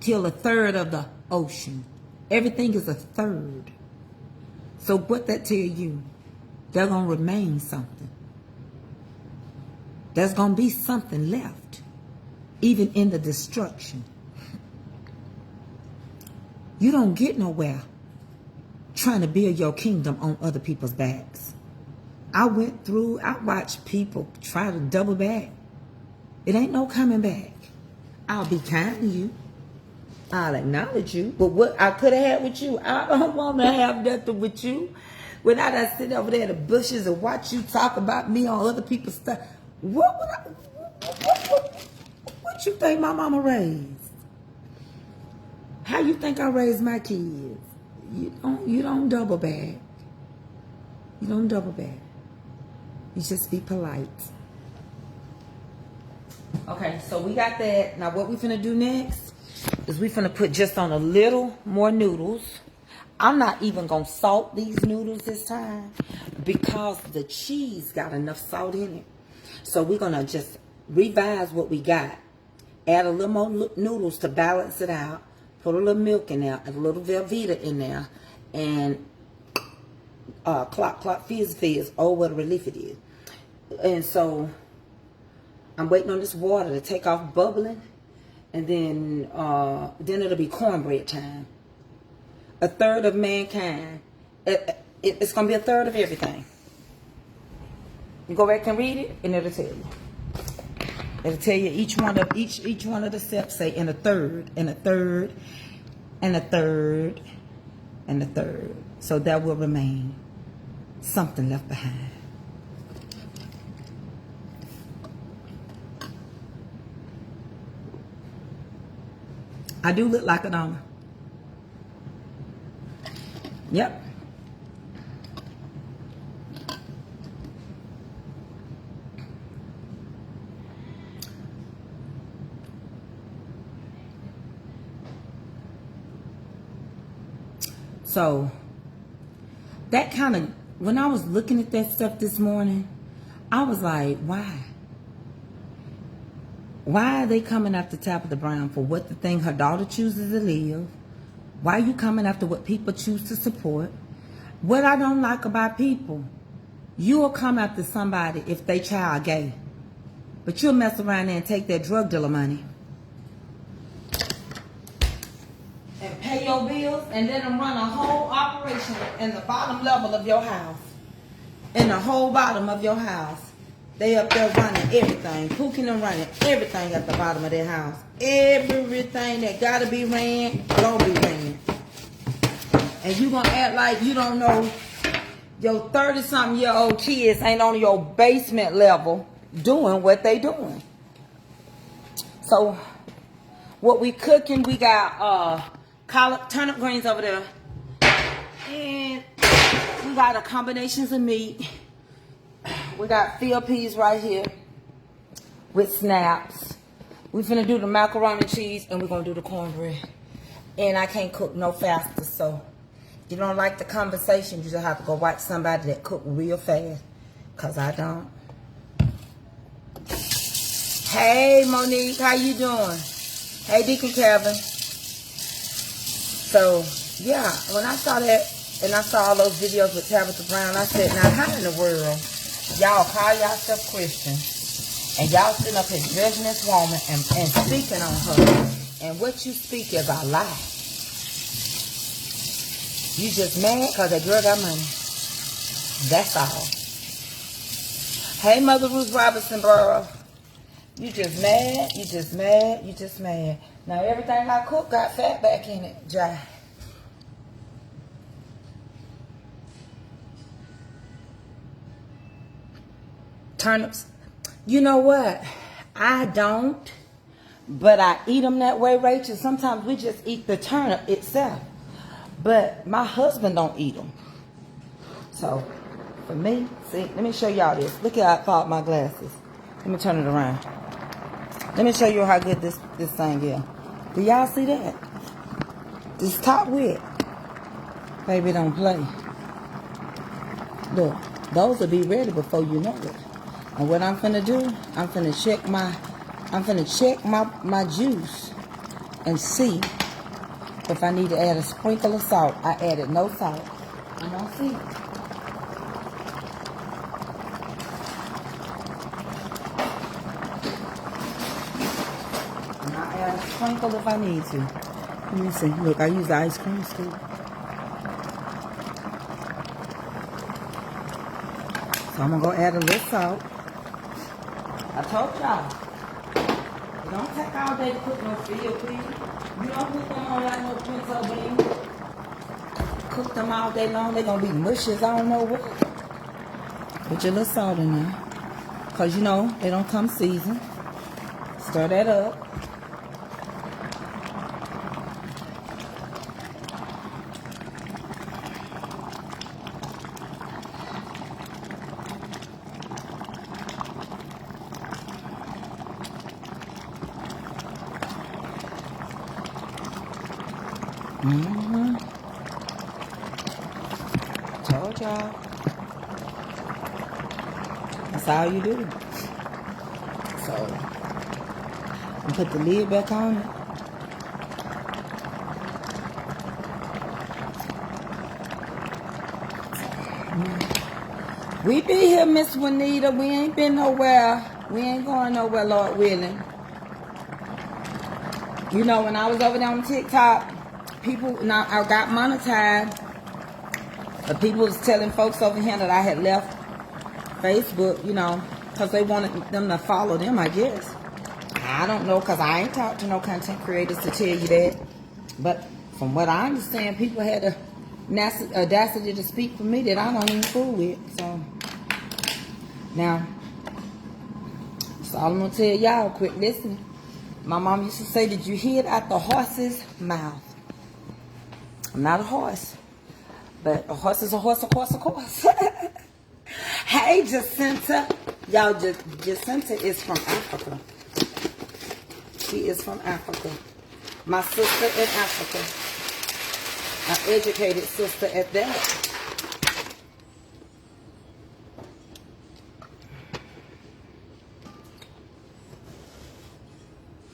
kill a third of the ocean. Everything is a third. So what that tell you? They're going to remain something. There's going to be something left, even in the destruction. You don't get nowhere trying to build your kingdom on other people's backs. I watched people try to double back. It ain't no coming back. I'll be kind to you. I'll acknowledge you. But what I could have had with you, I don't want to have nothing with you. When I done sit over there in the bushes and watch you talk about me on other people's stuff, what you think my mama raised? How you think I raised my kids? You don't double back. You don't double back. You just be polite. Okay, so we got that. Now what we finna do next is we finna put just on a little more noodles. I'm not even gonna salt these noodles this time because the cheese got enough salt in it. So we're gonna just revise what we got. Add a little more noodles to balance it out. Put a little milk in there, a little Velveeta in there, and clop, fizz, oh, what a relief it is. And so I'm waiting on this water to take off bubbling, and then it'll be cornbread time. A third of mankind. It's going to be a third of everything. You go back and read it, and it'll tell you. It'll tell you each one of the steps say in a third, and a third, and a third, and a third. So there will remain something left behind. I do look like a donor. Yep. So that kind of, when I was looking at that stuff this morning, I was like, why? Why are they coming after Tabitha Brown for what the thing her daughter chooses to live? Why are you coming after what people choose to support? What I don't like about people, you will come after somebody if they child gay, but you'll mess around there and take their drug dealer money and pay your bills and let them run a whole operation in the bottom level of your house. In the whole bottom of your house. They up there running everything, cooking and running everything at the bottom of their house. Everything that gotta be ran, gonna be ran. And you gonna act like you don't know your 30-something-year-old kids ain't on your basement level doing what they doing. So what we cooking, we got turnip greens over there. And we got a combinations of meat. We got field peas right here with snaps. We finna do the macaroni and cheese, and we're gonna do the cornbread. And I can't cook no faster, so if you don't like the conversation, you just have to go watch somebody that cook real fast, cause I don't. Hey Monique, how you doing? Hey Deacon Kevin. So yeah, when I saw that and I saw all those videos with Tabitha Brown, I said, now how in the world y'all call yourself Christian and y'all sitting up here judging this woman and speaking on her, and what you speak is a lie. You just mad because that girl got money. That's all. Hey Mother Ruth Robinson Borough. You just mad, you just mad, you just mad. Now everything I cook got fat back in it, Jai. Turnips. You know what? I don't, but I eat them that way, Rachel. Sometimes we just eat the turnip itself. But my husband don't eat them. So, for me, see, let me show y'all this. Look at how I fogged my glasses. Let me turn it around. Let me show you how good this thing is. Do y'all see that? This top wet. Baby, don't play. Look, those will be ready before you know it. And what I'm finna do, I'm finna check my juice and see if I need to add a sprinkle of salt. I added no salt. I'm gonna see. And I'll add a sprinkle if I need to. Let me see. Look, I use the ice cream scoop. So I'm gonna go add a little salt. I told y'all, it don't take all day to cook no field peas. You don't put them on like no pinto beans. Cook them all day long, they're gonna be mushy as I don't know what. Put your little salt in there. Cause you know, they don't come seasoned. Stir that up. Told y'all. That's all you do. So, I put the lid back on it. We be here, Miss Juanita. We ain't been nowhere. We ain't going nowhere, Lord willing. You know, when I was over there on TikTok, people, now I got monetized, but people was telling folks over here that I had left Facebook, you know, because they wanted them to follow them, I guess. I don't know, because I ain't talked to no content creators to tell you that. But from what I understand, people had the audacity to speak for me that I don't even fool with. So, now, that's all I'm going to tell y'all. Quick listen. My mom used to say, did you hear it out the horse's mouth? I'm not a horse. But a horse is a horse, of course, of course. Hey, Jacinta. Y'all, Jacinta is from Africa. She is from Africa. My sister in Africa. An educated sister at that.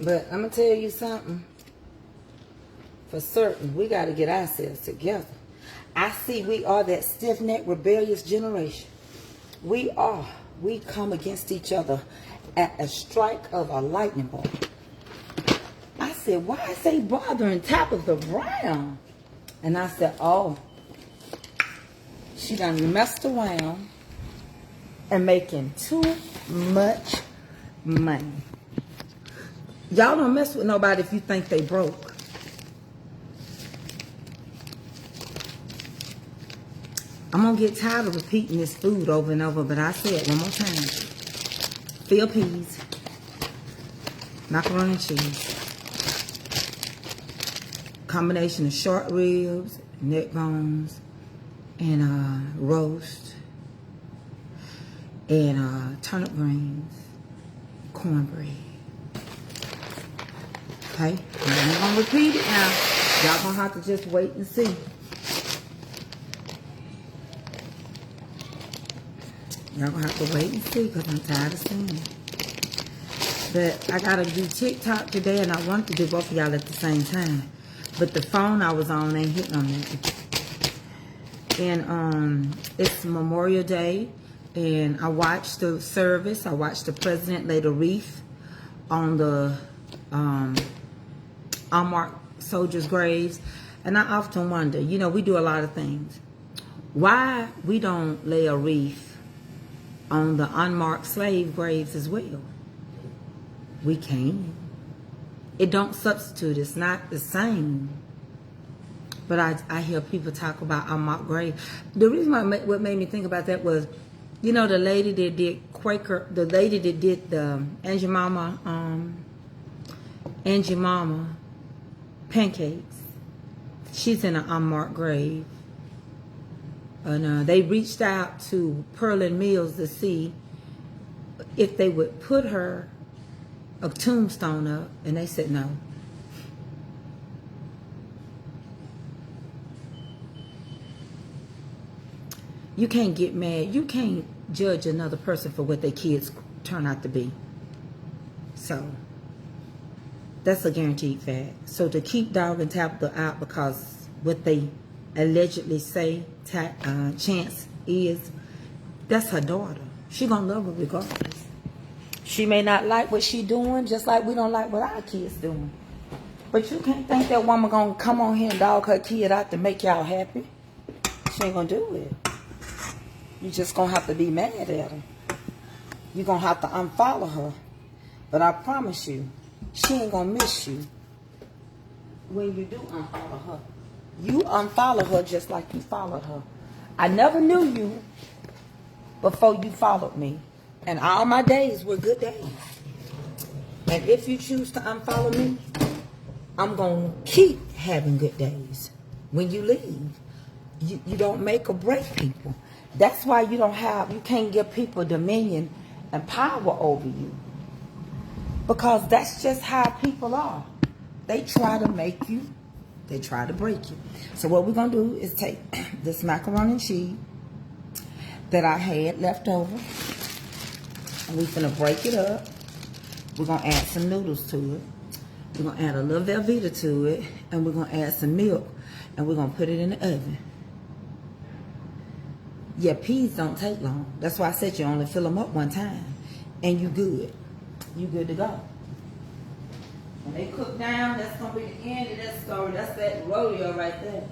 But I'm going to tell you something. For certain, we got to get ourselves together. I see we are that stiff-necked, rebellious generation. We are. We come against each other at a strike of a lightning bolt. I said, why is they bothering Tabitha Brown? And I said, oh, she done messed around and making too much money. Y'all don't mess with nobody if you think they broke. I'm gonna get tired of repeating this food over and over, but I say it one more time. Field peas, macaroni and cheese, combination of short ribs, neck bones, and roast, and turnip greens, cornbread. Okay, I'm gonna repeat it now. Y'all gonna have to just wait and see. Y'all gonna have to wait and see because I'm tired of seeing it. But I gotta do TikTok today, and I wanted to do both of y'all at the same time. But the phone I was on ain't hitting on that. And it's Memorial Day, and I watched the service. I watched the president lay the wreath on the unmarked soldiers' graves, and I often wonder, you know, we do a lot of things. Why we don't lay a wreath on the unmarked slave graves as well? We can. It don't substitute. It's not the same. But I hear people talk about unmarked grave. The reason what made me think about that was, you know, the lady that did Quaker, the lady that did the Aunt Jemima pancakes. She's in an unmarked grave. And they reached out to Pearland Mills to see if they would put her a tombstone up, and they said no. You can't get mad. You can't judge another person for what their kids turn out to be. So that's a guaranteed fact. So to keep Dog and Tabitha out because what they allegedly say Chance is, that's her daughter. She gonna love her regardless. She may not like what she doing, just like we don't like what our kids doing. But you can't think that woman gonna come on here and dog her kid out to make y'all happy. She ain't gonna do it. You just gonna have to be mad at her. You gonna have to unfollow her. But I promise you, she ain't gonna miss you when you do unfollow her. You unfollow her just like you followed her. I never knew you before you followed me. And all my days were good days. And if you choose to unfollow me, I'm going to keep having good days. When you leave, you don't make or break people. That's why you can't give people dominion and power over you. Because that's just how people are. They try to make you, they try to break you. So what we're going to do is take this macaroni and cheese that I had left over. And we're going to break it up. We're going to add some noodles to it. We're going to add a little Velveeta to it. And we're going to add some milk. And we're going to put it in the oven. Yeah, peas don't take long. That's why I said you only fill them up one time. And you good. You good to go. When they cook down, that's going to be the end of that story. That's that rodeo right there.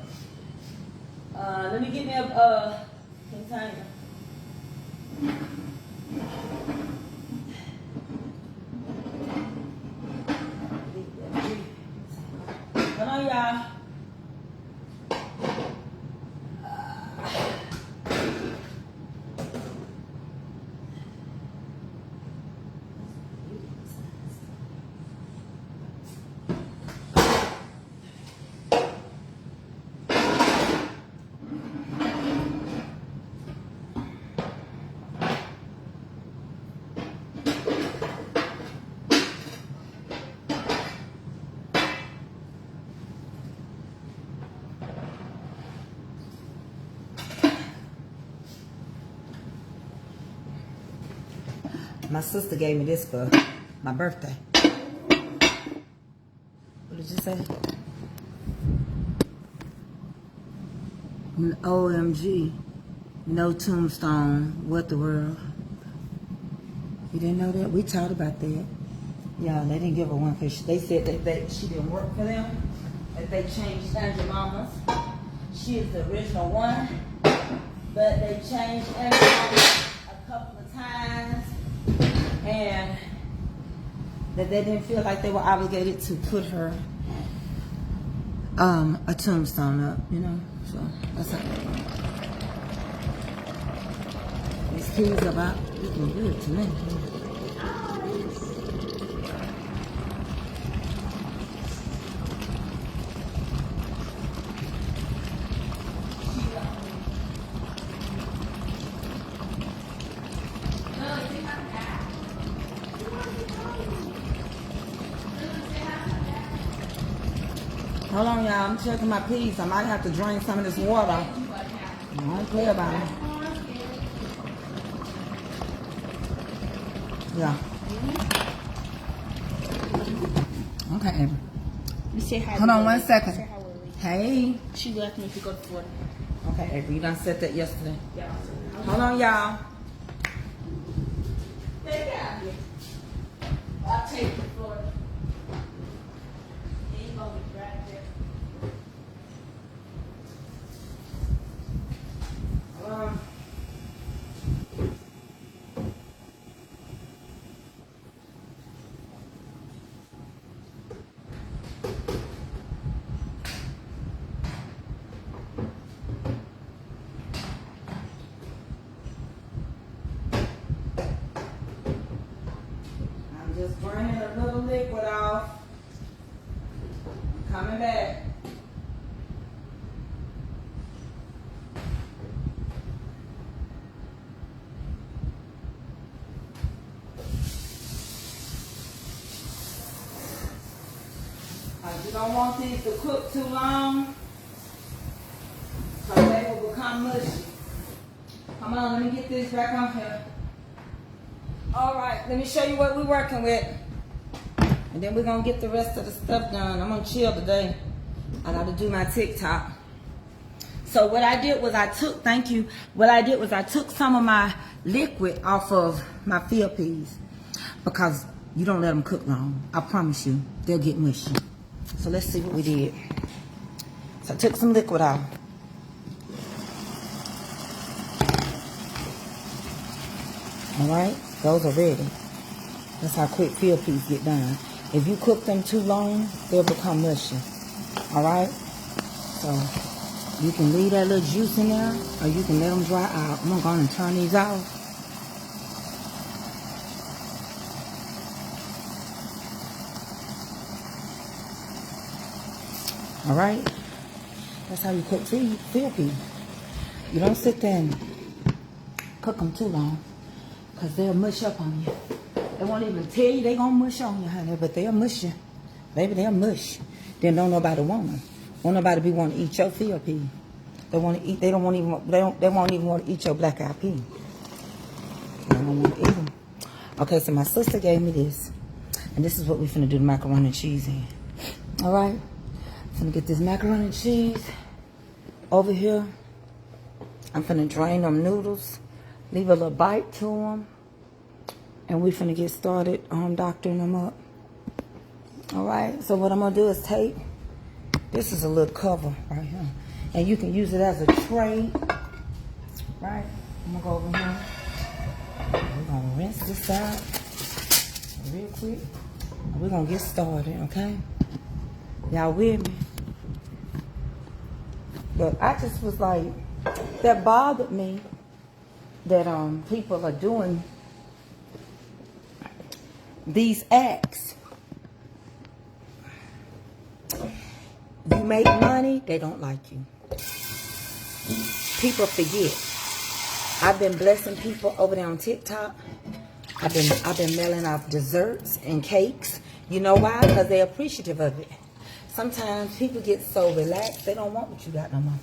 Let me get me a container. Come on, y'all. My sister gave me this for my birthday. What did you say? OMG. No tombstone. What the world? You didn't know that? We talked about that. Yeah, they didn't give her one because they said that she didn't work for them. That they changed Aunt Jemima's. She is the original one. But they changed Aunt Jemima's a couple of times. And that they didn't feel like they were obligated to put her a tombstone up, you know. So that's how. These peas about looking good to me. Hold on, y'all. I'm checking my peas. I might have to drain some of this water. I don't play about it. Yeah. Okay, Amber. You say hi. Hold on one second. Say hi, Willie. Hey. She left me to go to Florida. Okay, Avery, you done said that yesterday. Yeah. Hold on, y'all. I'll take you to Florida. You ain't gonna be right there. I'm just burning a little liquid off. I'm coming back. You don't want these to cook too long, because they will become mushy. Come on, let me get this back on here. All right, let me show you what we're working with. And then we're going to get the rest of the stuff done. I'm going to chill today. I got to do my TikTok. So what I did was I took some of my liquid off of my field peas, because you don't let them cook long. I promise you, they'll get mushy. So let's see what we did. So I took some liquid out. All right, those are ready. That's how quick field peas get done. If you cook them too long, they'll become mushy. All right, so you can leave that little juice in there, or you can let them dry out. I'm gonna go and turn these off. All right, that's how you cook field peas. You don't sit there and cook them too long, because they'll mush up on you. They won't even tell you they gonna mush on you, honey, but they'll mush you. Baby, they'll mush. Then don't nobody want them. Won't nobody be want to eat your field pea. They want to eat. They won't even want to eat your black eyed pea. They don't want to eat them. Okay, so my sister gave me this, and this is what we finna do the macaroni and cheese in. All right, finna get this macaroni and cheese over here. I'm finna drain them noodles, leave a little bite to them, and we finna get started doctoring them up. All right, so what I'm gonna do is take, this is a little cover right here, and you can use it as a tray, right? I'm gonna go over here. We're gonna rinse this out real quick, and we're gonna get started, okay? Y'all with me? But I just was like, that bothered me that people are doing these acts. You make money, they don't like you. People forget. I've been blessing people over there on TikTok. I've been mailing off desserts and cakes. You know why? Because they're appreciative of it. Sometimes people get so relaxed, they don't want what you got no more.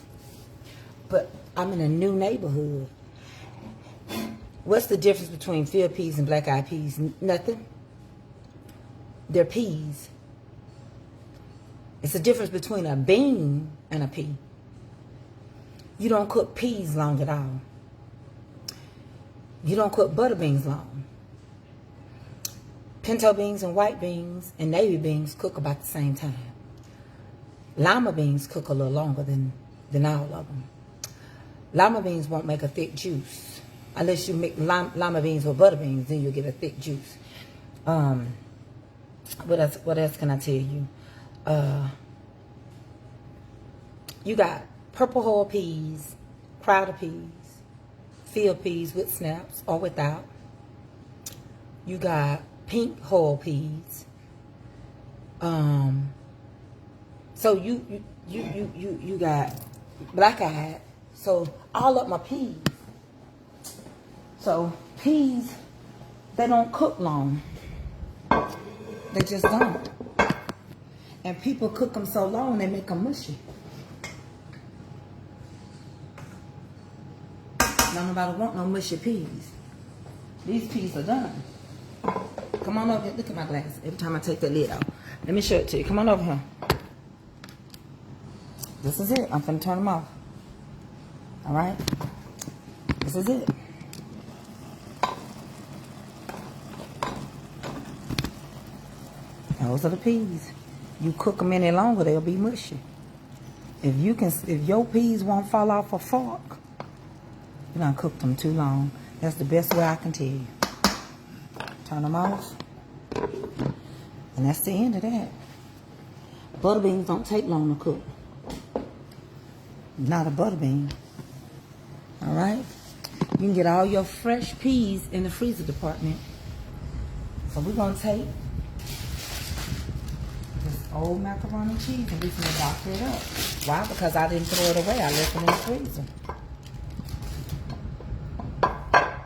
But I'm in a new neighborhood. What's the difference between field peas and black eyed peas? Nothing. They're peas. It's the difference between a bean and a pea. You don't cook peas long at all. You don't cook butter beans long. Pinto beans and white beans and navy beans cook about the same time. Lima beans cook a little longer than all of them. Lima beans won't make a thick juice. Unless you mix lima beans with butter beans, then you'll get a thick juice. What else can I tell you? You got purple hull peas, crowder peas, field peas with snaps or without. You got pink whole peas. So you got black eyed. So all of my peas. So peas, they don't cook long. They just don't. And people cook them so long they make them mushy. Nobody want no mushy peas. These peas are done. Come on over here. Look at my glass. Every time I take the lid off. Let me show it to you. Come on over here. This is it. I'm finna turn them off. All right? This is it. Those are the peas. You cook them any longer, they'll be mushy. If your peas won't fall off a fork, you done cooked them too long. That's the best way I can tell you. Turn them off. And that's the end of that. Butter beans don't take long to cook. Not a butter bean. All right? You can get all your fresh peas in the freezer department. So we're going to take this old macaroni and cheese and we're going to doctor it up. Why? Because I didn't throw it away. I left it in the freezer.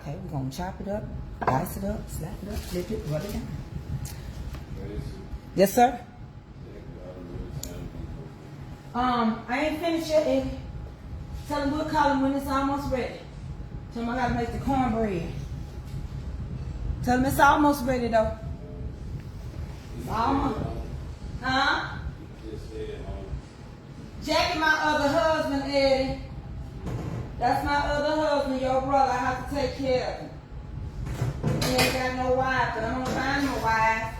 Okay, we're going to chop it up, dice it up, slap it up, flip it, rub it down. Yes, sir? I ain't finished yet, Eddie. Tell him we'll call him when it's almost ready. Tell him I gotta make the cornbread. Tell him it's almost ready though. It's almost. Huh? Jackie, my other husband, Eddie. That's my other husband, your brother. I have to take care of him. He ain't got no wife, but I'm gonna find no wife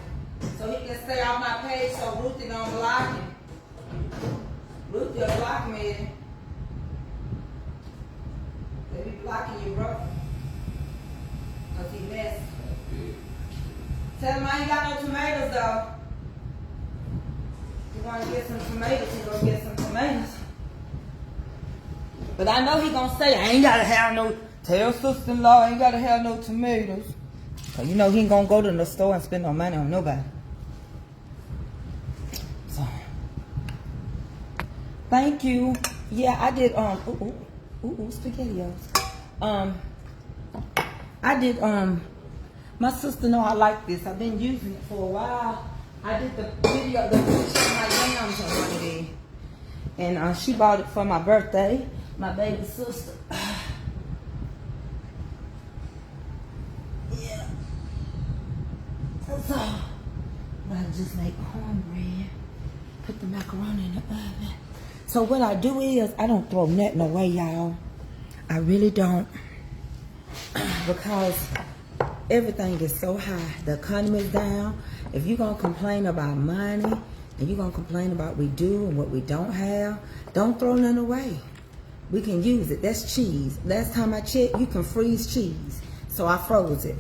so he can stay off my page so Ruthie don't block him. Ruthie will block me, Eddie. They be blocking you, bro. Because he messed. Tell him I ain't got no tomatoes, though. If you want to get some tomatoes, he gonna get some tomatoes. But I know he gonna say, I ain't gotta have no, tell sister-in-law, I ain't gotta have no tomatoes. Cause you know he ain't gonna go to the store and spend no money on nobody. So, thank you. Yeah, I did, SpaghettiOs. I did, my sister know I like this. I've been using it for a while. I did the video, the picture of my yams on one of these. And she bought it for my birthday, my baby sister. Yeah. So, I just make cornbread, put the macaroni in the oven. So what I do is, I don't throw nothing away, y'all. I really don't. Because everything is so high. The economy is down. If you're going to complain about money, and you're going to complain about what we do and what we don't have, don't throw nothing away. We can use it. That's cheese. Last time I checked, you can freeze cheese. So I froze it.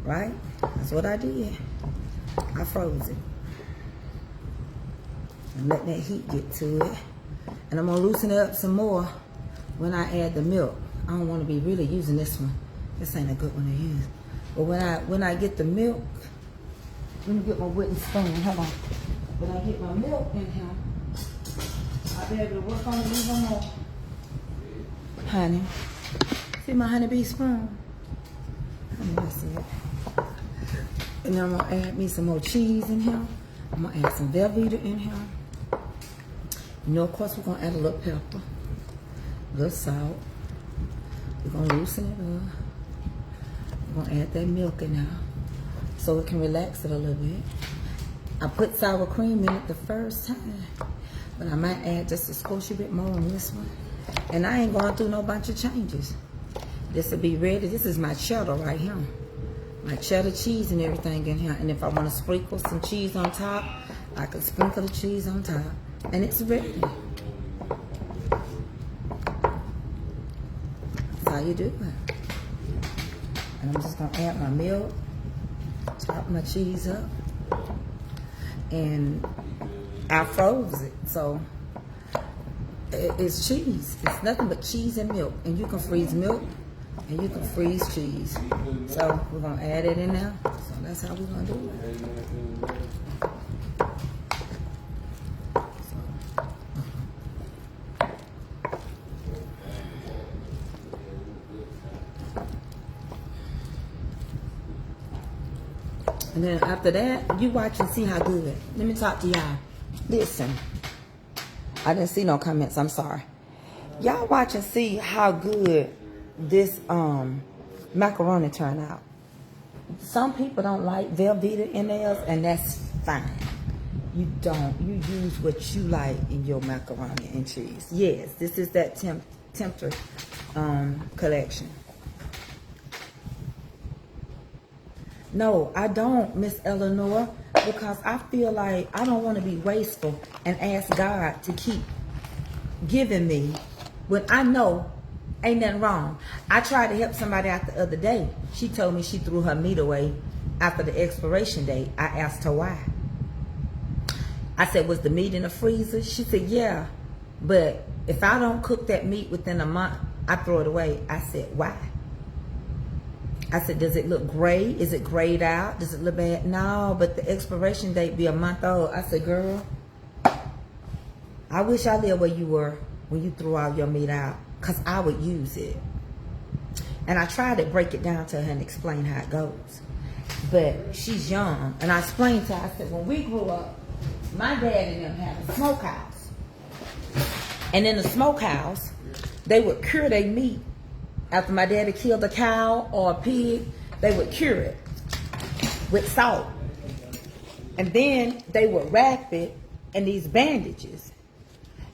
Right? That's what I did. I froze it. And let that heat get to it. And I'm going to loosen it up some more when I add the milk. I don't want to be really using this one. This ain't a good one to use. But when I get the milk, let me get my wooden spoon. Hold on. When I get my milk in here, I'll be able to work on it even more. Honey. See my honeybee spoon? Let me see it. And then I'm going to add me some more cheese in here. I'm going to add some Velveeta in here. You know, of course, we're going to add a little pepper, a little salt. We're going to loosen it up. We're going to add that milk in there so it can relax it a little bit. I put sour cream in it the first time, but I might add just a squishy bit more on this one. And I ain't going through no bunch of changes. This will be ready. This is my cheddar right here. My cheddar cheese and everything in here. And if I want to sprinkle some cheese on top, I can sprinkle the cheese on top. And it's ready. That's how you do it. And I'm just going to add my milk, chop my cheese up. And I froze it. So it's cheese. It's nothing but cheese and milk. And you can freeze milk. And you can freeze cheese. So we're gonna add it in there. So that's how we're gonna do it. And then after that, you watch and see how good. Let me talk to y'all. Listen, I didn't see no comments. I'm sorry. Y'all watch and see how good this macaroni turned out. Some people don't like Velveeta in theirs, and that's fine. You don't. You use what you like in your macaroni and cheese. Yes, this is that Tempter collection. No, I don't, Miss Eleanor, because I feel like I don't want to be wasteful and ask God to keep giving me when I know ain't nothing wrong. I tried to help somebody out the other day. She told me she threw her meat away after the expiration date. I asked her why. I said, was the meat in the freezer? She said, yeah, but if I don't cook that meat within a month, I throw it away. I said, why? I said, does it look gray? Is it grayed out? Does it look bad? No, but the expiration date be a month old. I said, girl, I wish I lived where you were when you threw all your meat out, because I would use it. And I tried to break it down to her and explain how it goes. But she's young. And I explained to her, I said, when we grew up, my dad and them had a smokehouse. And in the smokehouse, they would cure their meat. After my daddy killed a cow or a pig, they would cure it with salt. And then they would wrap it in these bandages.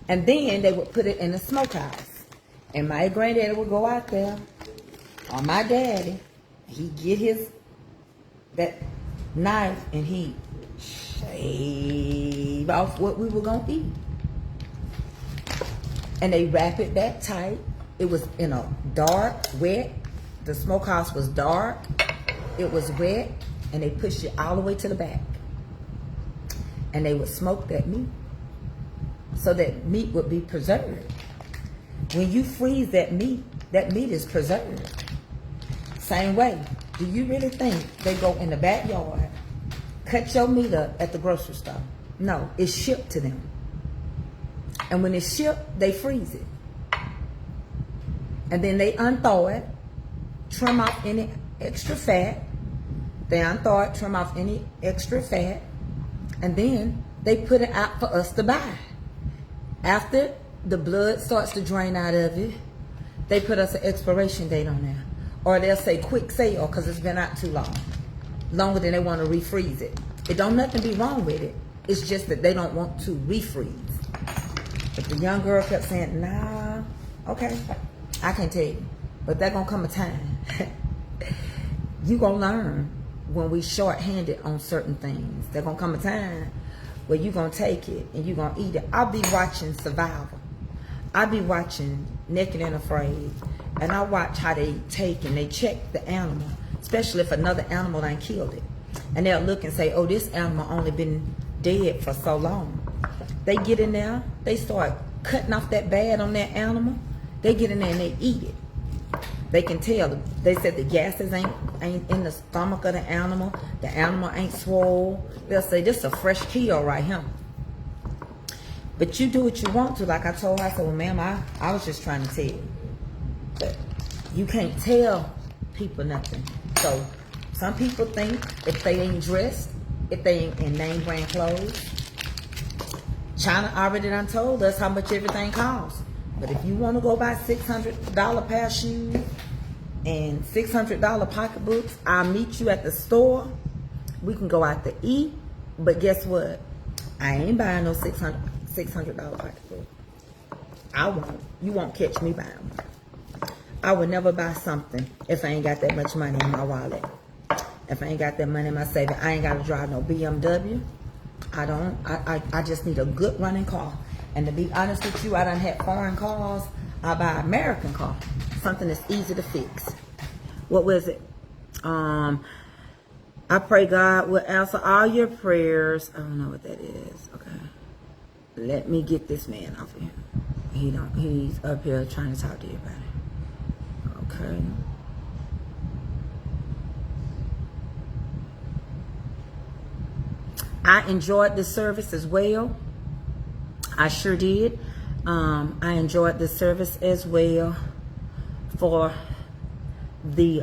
And then they would put it in the smokehouse. And my granddaddy would go out there, or my daddy, he'd get that knife and he'd shave off what we were going to eat. And they wrap it that tight. It was in a dark, wet. The smokehouse was dark. It was wet. And they pushed it all the way to the back. And they would smoke that meat. So that meat would be preserved. When you freeze that meat is preserved. Same way. Do you really think they go in the backyard, cut your meat up at the grocery store? No, it's shipped to them. And when it's shipped, they freeze it. And then they unthaw it, trim off any extra fat. They unthaw it, trim off any extra fat. And then they put it out for us to buy. After the blood starts to drain out of it, they put us an expiration date on there. Or they'll say quick sale because it's been out too long. Longer than they want to refreeze it. It don't nothing be wrong with it. It's just that they don't want to refreeze. But the young girl kept saying, nah, okay. I can't tell you, but there's going to come a time. You going to learn when we short-handed on certain things. There's going to come a time where you're going to take it and you're going to eat it. I'll be watching Survivor. I'll be watching Naked and Afraid. And I watch how they take and they check the animal, especially if another animal ain't killed it. And they'll look and say, oh, this animal only been dead for so long. They get in there, they start cutting off that bad on that animal. They get in there and they eat it. They can tell. They said the gases ain't in the stomach of the animal. The animal ain't swole. They'll say, this is a fresh kill right here. But you do what you want to. Like I told her, I said, well, ma'am, I was just trying to tell you. But you can't tell people nothing. So some people think if they ain't dressed, if they ain't in name brand clothes, China already done told us how much everything costs. But if you want to go buy $600 pair of shoes and $600 pocketbooks, I'll meet you at the store. We can go out to eat. But guess what? I ain't buying no $600 pocketbook. I won't. You won't catch me buying one. I would never buy something if I ain't got that much money in my wallet. If I ain't got that money in my savings, I ain't got to drive no BMW. I just need a good running car. And to be honest with you, I done had foreign cars. I buy an American car. Something that's easy to fix. What was it? I pray God will answer all your prayers. I don't know what that is. Okay. Let me get this man off of here. He's up here trying to talk to you about it. Okay. I enjoyed the service as well. I sure did. I enjoyed the service as well for the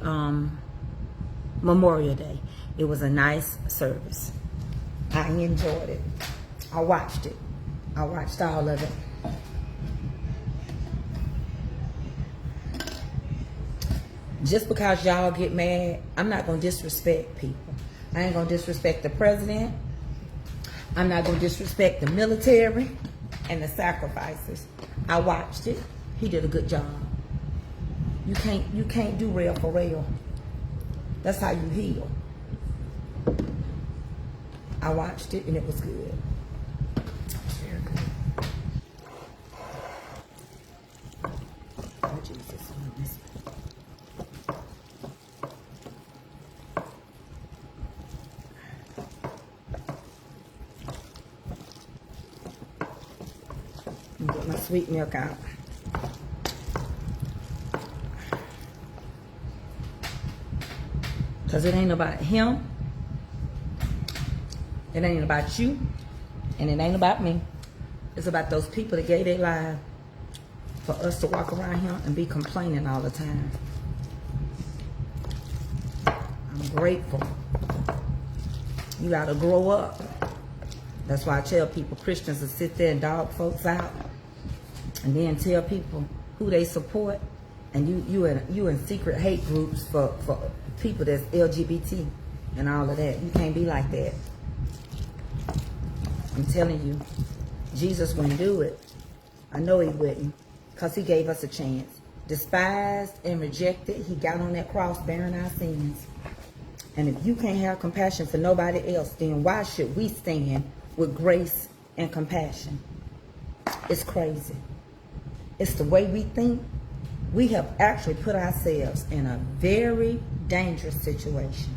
Memorial Day. It was a nice service. I enjoyed it. I watched it. I watched all of it. Just because y'all get mad, I'm not going to disrespect people. I ain't going to disrespect the president. I'm not going to disrespect the military and the sacrifices. I watched it. He did a good job. You can't do real for real. That's how you heal. I watched it and it was good. Very good. Oh, Jesus. Get my sweet milk out. Because it ain't about him. It ain't about you. And it ain't about me. It's about those people that gave their lives for us to walk around here and be complaining all the time. I'm grateful. You gotta grow up. That's why I tell people, Christians will sit there and dog folks out and then tell people who they support, and you in secret hate groups for people that's LGBT and all of that. You can't be like that. I'm telling you, Jesus wouldn't do it. I know he wouldn't, because he gave us a chance. Despised and rejected, he got on that cross bearing our sins. And if you can't have compassion for nobody else, then why should we stand with grace and compassion? It's crazy. It's the way we think. We have actually put ourselves in a very dangerous situation,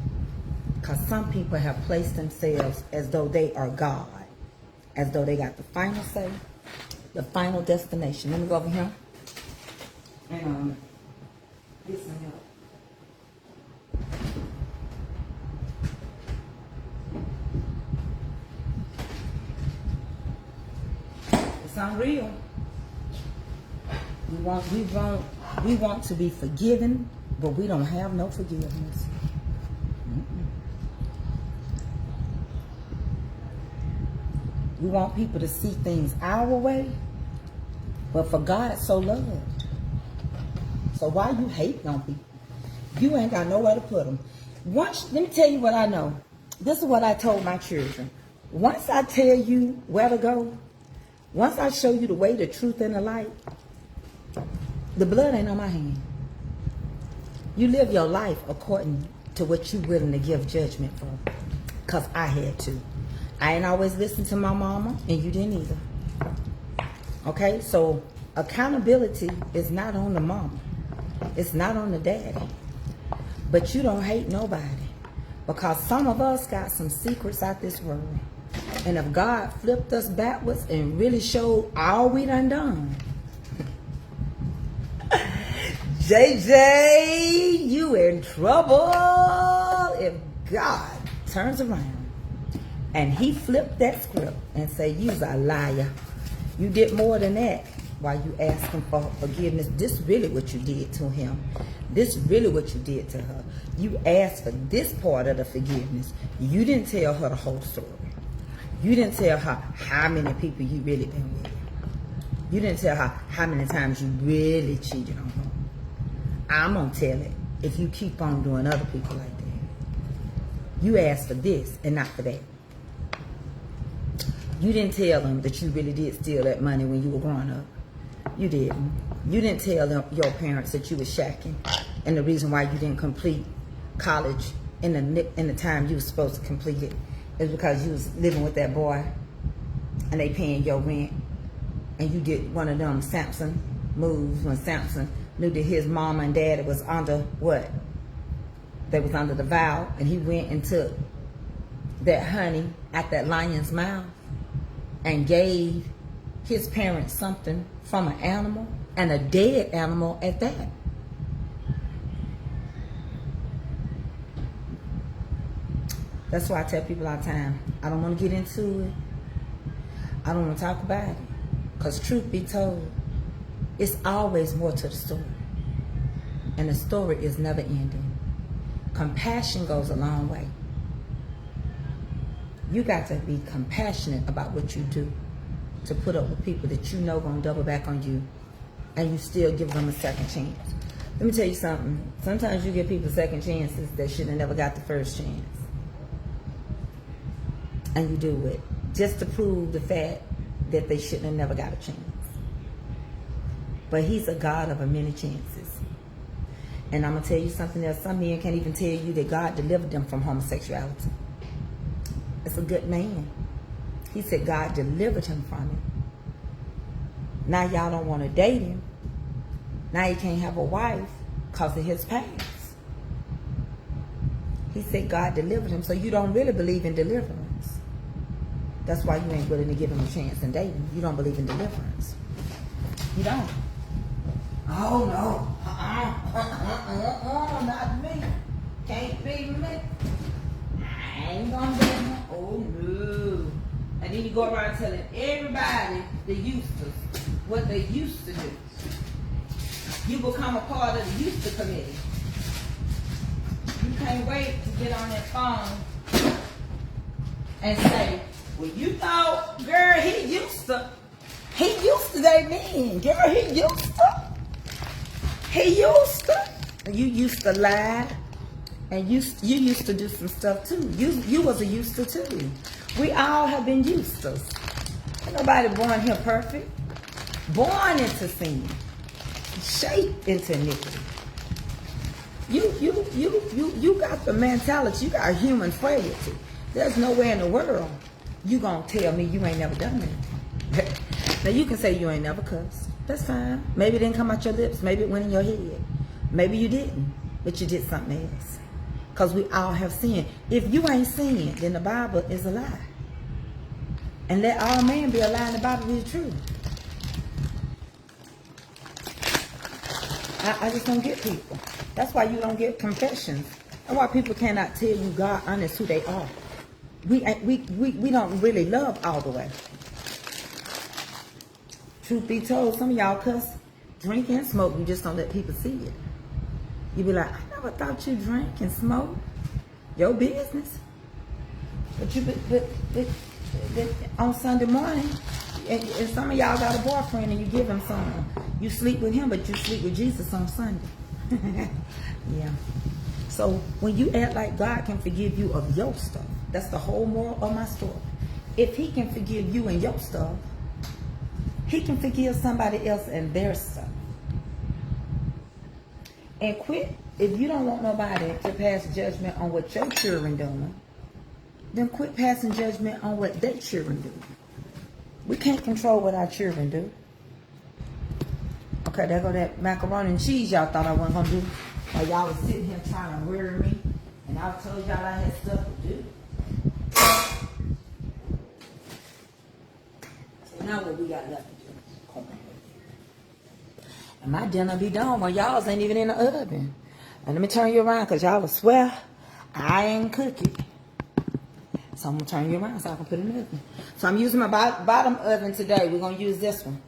because some people have placed themselves as though they are God, as though they got the final say, the final destination. Let me go over here and get some help. It's unreal. We want to be forgiven, but we don't have no forgiveness. We want people to see things our way, but for God so loved. So why you hating on people? You ain't got nowhere to put them. Let me tell you what I know. This is what I told my children. Once I tell you where to go, once I show you the way, the truth, and the light, the blood ain't on my hand. You live your life according to what you're willing to give judgment for. Because I had to. I ain't always listened to my mama, and you didn't either. Okay? So accountability is not on the mama. It's not on the daddy. But you don't hate nobody. Because some of us got some secrets out this world. And if God flipped us backwards and really showed all we done, JJ, you in trouble if God turns around and he flipped that script and say, you's a liar. You did more than that while you asking for forgiveness. This really what you did to him. This really what you did to her. You asked for this part of the forgiveness. You didn't tell her the whole story. You didn't tell her how many people you really been with. You didn't tell her how many times you really cheated on her. I'm going to tell it if you keep on doing other people like that. You asked for this and not for that. You didn't tell them that you really did steal that money when you were growing up. You didn't. You didn't tell them, your parents, that you were shacking, and the reason why you didn't complete college in the time you were supposed to complete it is because you was living with that boy and they paying your rent, and you did one of them Samson moves when Samson knew that his mom and dad was under what? They was under the vow, and he went and took that honey at that lion's mouth and gave his parents something from an animal, and a dead animal at that. That's why I tell people all the time, I don't want to get into it. I don't want to talk about it. Because truth be told, it's always more to the story. And the story is never ending. Compassion goes a long way. You got to be compassionate about what you do to put up with people that you know gonna double back on you, and you still give them a second chance. Let me tell you something. Sometimes you give people second chances that should have never got the first chance. And you do it just to prove the fact that they shouldn't have never got a chance. But he's a God of a many chances. And I'm going to tell you something else. Some men can't even tell you that God delivered them from homosexuality. It's a good man. He said God delivered him from it. Now y'all don't want to date him. Now he can't have a wife because of his past. He said God delivered him, so you don't really believe in deliverance. That's why you ain't willing to give him a chance in dating. You don't believe in deliverance. You don't. Oh no. Not me. Can't be me. I ain't gonna be me. Oh no. And then you go around telling everybody the Eusters what they used to do. You become a part of the Euster committee. You can't wait to get on that phone and say, well, you thought, girl, he used to date men. Girl, he used to. He used to. You used to lie. And you used to do some stuff too. You was a used to too. We all have been used to. Ain't nobody born here perfect. Born into sin. Shaped into iniquity. You got the mentality. You got human frailty. There's nowhere in the world you gonna tell me you ain't never done anything. Now you can say you ain't never cussed. That's fine. Maybe it didn't come out your lips. Maybe it went in your head. Maybe you didn't, but you did something else. Because we all have sinned. If you ain't sinned, then the Bible is a lie. And let all men be a lie and the Bible be true. I just don't get people. That's why you don't get confessions. And why people cannot tell you God honest who they are. We don't really love all the way. Truth be told, some of y'all cuss, drink and smoke. You just don't let people see it. You be like, I never thought you drank and smoke. Your business. But on Sunday morning, and some of y'all got a boyfriend and you give him some. You sleep with him, but you sleep with Jesus on Sunday. Yeah. So when you act like God can forgive you of your stuff, that's the whole moral of my story. If he can forgive you and your stuff, he can forgive somebody else and their stuff. And quit, if you don't want nobody to pass judgment on what your children doing, then quit passing judgment on what their children do. We can't control what our children do. Okay, there go that macaroni and cheese y'all thought I wasn't going to do. While y'all was sitting here trying to worry me. And I told y'all I had stuff to do. So now what we got left to do? Corn. And my dinner be done when y'all's ain't even in the oven. And let me turn you around because y'all will swear I ain't cooking. So I'm going to turn you around so I can put it in the oven. So I'm using my bottom oven today. We're going to use this one.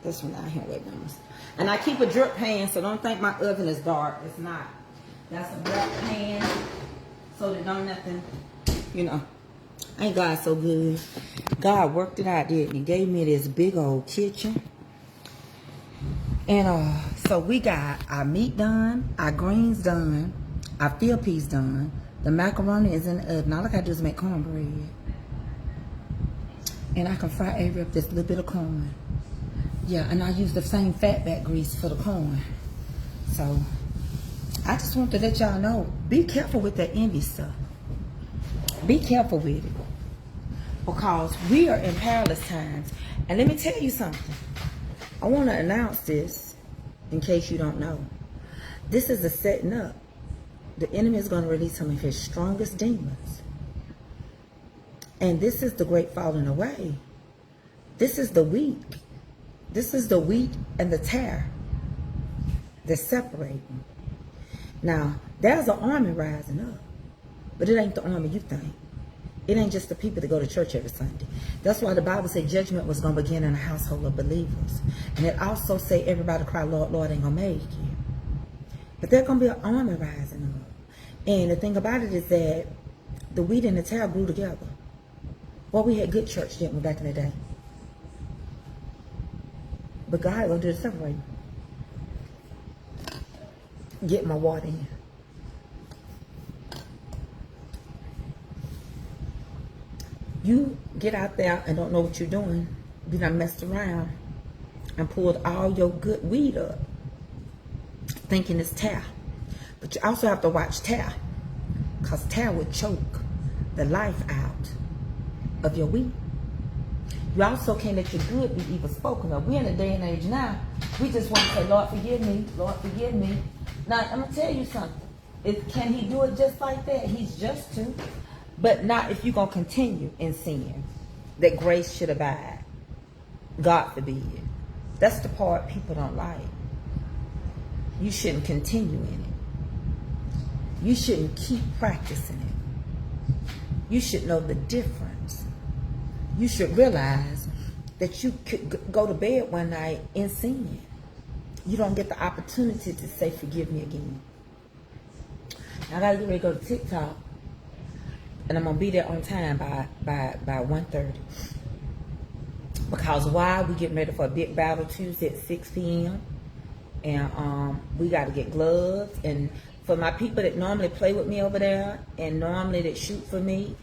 This one out here. Wait a minute. And I keep a drip pan, so don't think my oven is dark. It's not. That's a black pan so that don't nothing, you know. Ain't God so good? God worked it out, didn't he? Gave me this big old kitchen. And so we got our meat done, our greens done, our field peas done. The macaroni is in the oven. All I gotta do is make cornbread. And I can fry Avery up this little bit of corn. Yeah, and I use the same fatback grease for the corn. So I just want to let y'all know, be careful with that envy stuff. Be careful with it. Because we are in perilous times. And let me tell you something. I want to announce this in case you don't know. This is a setting up. The enemy is going to release some of his strongest demons. And this is the great falling away. This is the wheat. This is the wheat and the tare. They're separating. Now, there's an army rising up. But it ain't the army you think. It ain't just the people that go to church every Sunday. That's why the Bible said judgment was going to begin in a household of believers. And it also say everybody cry, Lord, Lord, ain't going to make it. But there's going to be an army rising up. And the thing about it is that the wheat and the tare grew together. Well, we had good church, didn't we, back in the day? But God will do the separating. Get my water in. You get out there and don't know what you're doing. You done messed around and pulled all your good weed up, thinking it's tare. But you also have to watch tare, because tare would choke the life out of your weed. You also can't let your good be evil spoken of. We're in a day and age now, we just want to say, Lord, forgive me. Lord, forgive me. Now, I'm going to tell you something. Can he do it just like that? He's just to. But not if you're going to continue in sin, that grace should abide. God forbid. That's the part people don't like. You shouldn't continue in it. You shouldn't keep practicing it. You should know the difference. You should realize that you could go to bed one night in sin. You don't get the opportunity to say, forgive me again. Now I got to get ready to go to TikTok. And I'm going to be there on time by 1:30. Because why? We getting ready for a big battle Tuesday at 6 p.m. And we got to get gloves. And for my people that normally play with me over there and normally that shoot for me,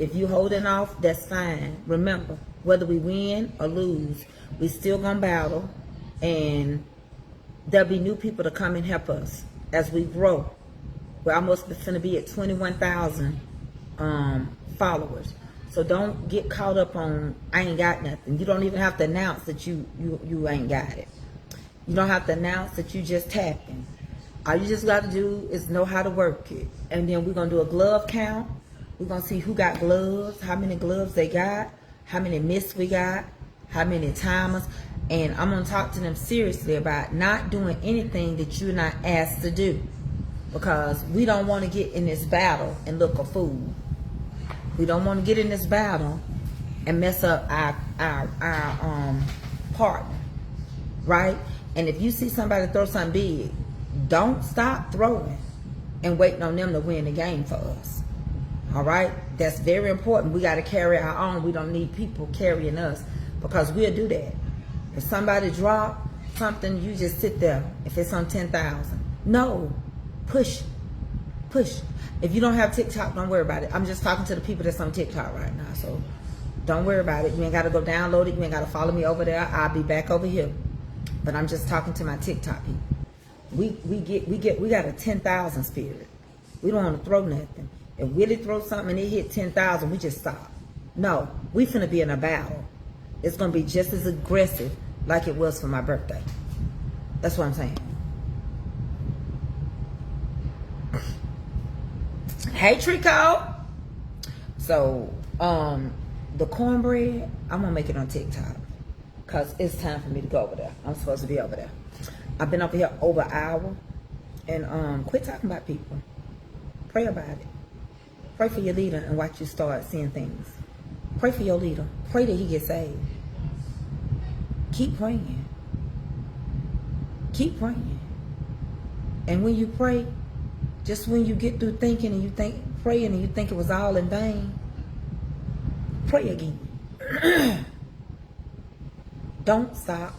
if you holding off, that's fine. Remember, whether we win or lose, we still going to battle. And there'll be new people to come and help us as we grow. We're almost going to be at 21,000 followers. So don't get caught up on, I ain't got nothing. You don't even have to announce that you ain't got it. You don't have to announce that you just tapping. All you just got to do is know how to work it. And then we're going to do a glove count. We're going to see who got gloves, how many gloves they got, how many myths we got, how many timers. And I'm going to talk to them seriously about not doing anything that you're not asked to do. Because we don't want to get in this battle and look a fool. We don't want to get in this battle and mess up our partner, right? And if you see somebody throw something big, don't stop throwing and waiting on them to win the game for us. All right? That's very important. We got to carry our own. We don't need people carrying us, because we'll do that. If somebody drop something, you just sit there. If it's on 10,000, no, push. If you don't have TikTok, don't worry about it. I'm just talking to the people that's on TikTok right now, so don't worry about it. You ain't got to go download it. You ain't got to follow me over there. I'll be back over here. But I'm just talking to my TikTok people. We got a 10,000 spirit. We don't want to throw nothing. If Willie throws something and it hit 10,000, we just stop. No, we finna be in a battle. It's gonna be just as aggressive like it was for my birthday. That's what I'm saying. Hey, Trico. So, the cornbread, I'm gonna make it on TikTok, because it's time for me to go over there. I'm supposed to be over there. I've been over here over an hour. And quit talking about people. Pray about it. Pray for your leader and watch you start seeing things. Pray for your leader. Pray that he gets saved. Keep praying. Keep praying. And when you pray, just when you get through thinking and you think praying and you think it was all in vain, pray again. Don't stop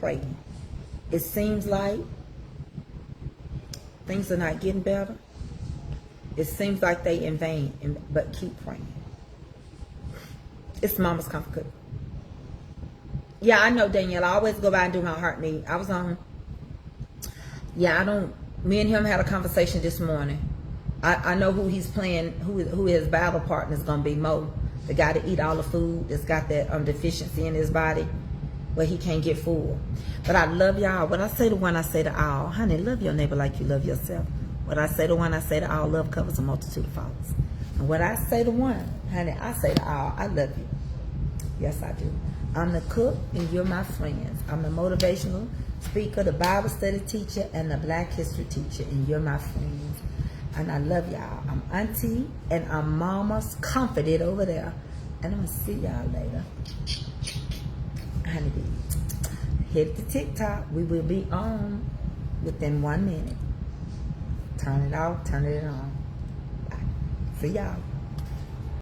praying. It seems like things are not getting better. It seems like they in vain, but keep praying. It's Mama's Comfort Cookie. Yeah, I know, Danielle. I always go by and do my heart need. I was on. Yeah, me and him had a conversation this morning. I know who he's playing, who his battle partner is going to be, Mo. The guy that eat all the food, that's got that deficiency in his body where he can't get full. But I love y'all. When I say the one, I say the all. Honey, love your neighbor like you love yourself. When I say the one, I say the all. Love covers a multitude of faults. And when I say the one, honey, I say the all. I love you. Yes, I do. I'm the cook, and you're my friends. I'm the motivational speaker, the Bible study teacher, and the Black History teacher, and you're my friends. And I love y'all. I'm Auntie and I'm Mama's Confident over there. And I'm going to see y'all later. Honeybee. Hit the TikTok. We will be on within 1 minute. Turn it off, turn it on. Bye. See y'all.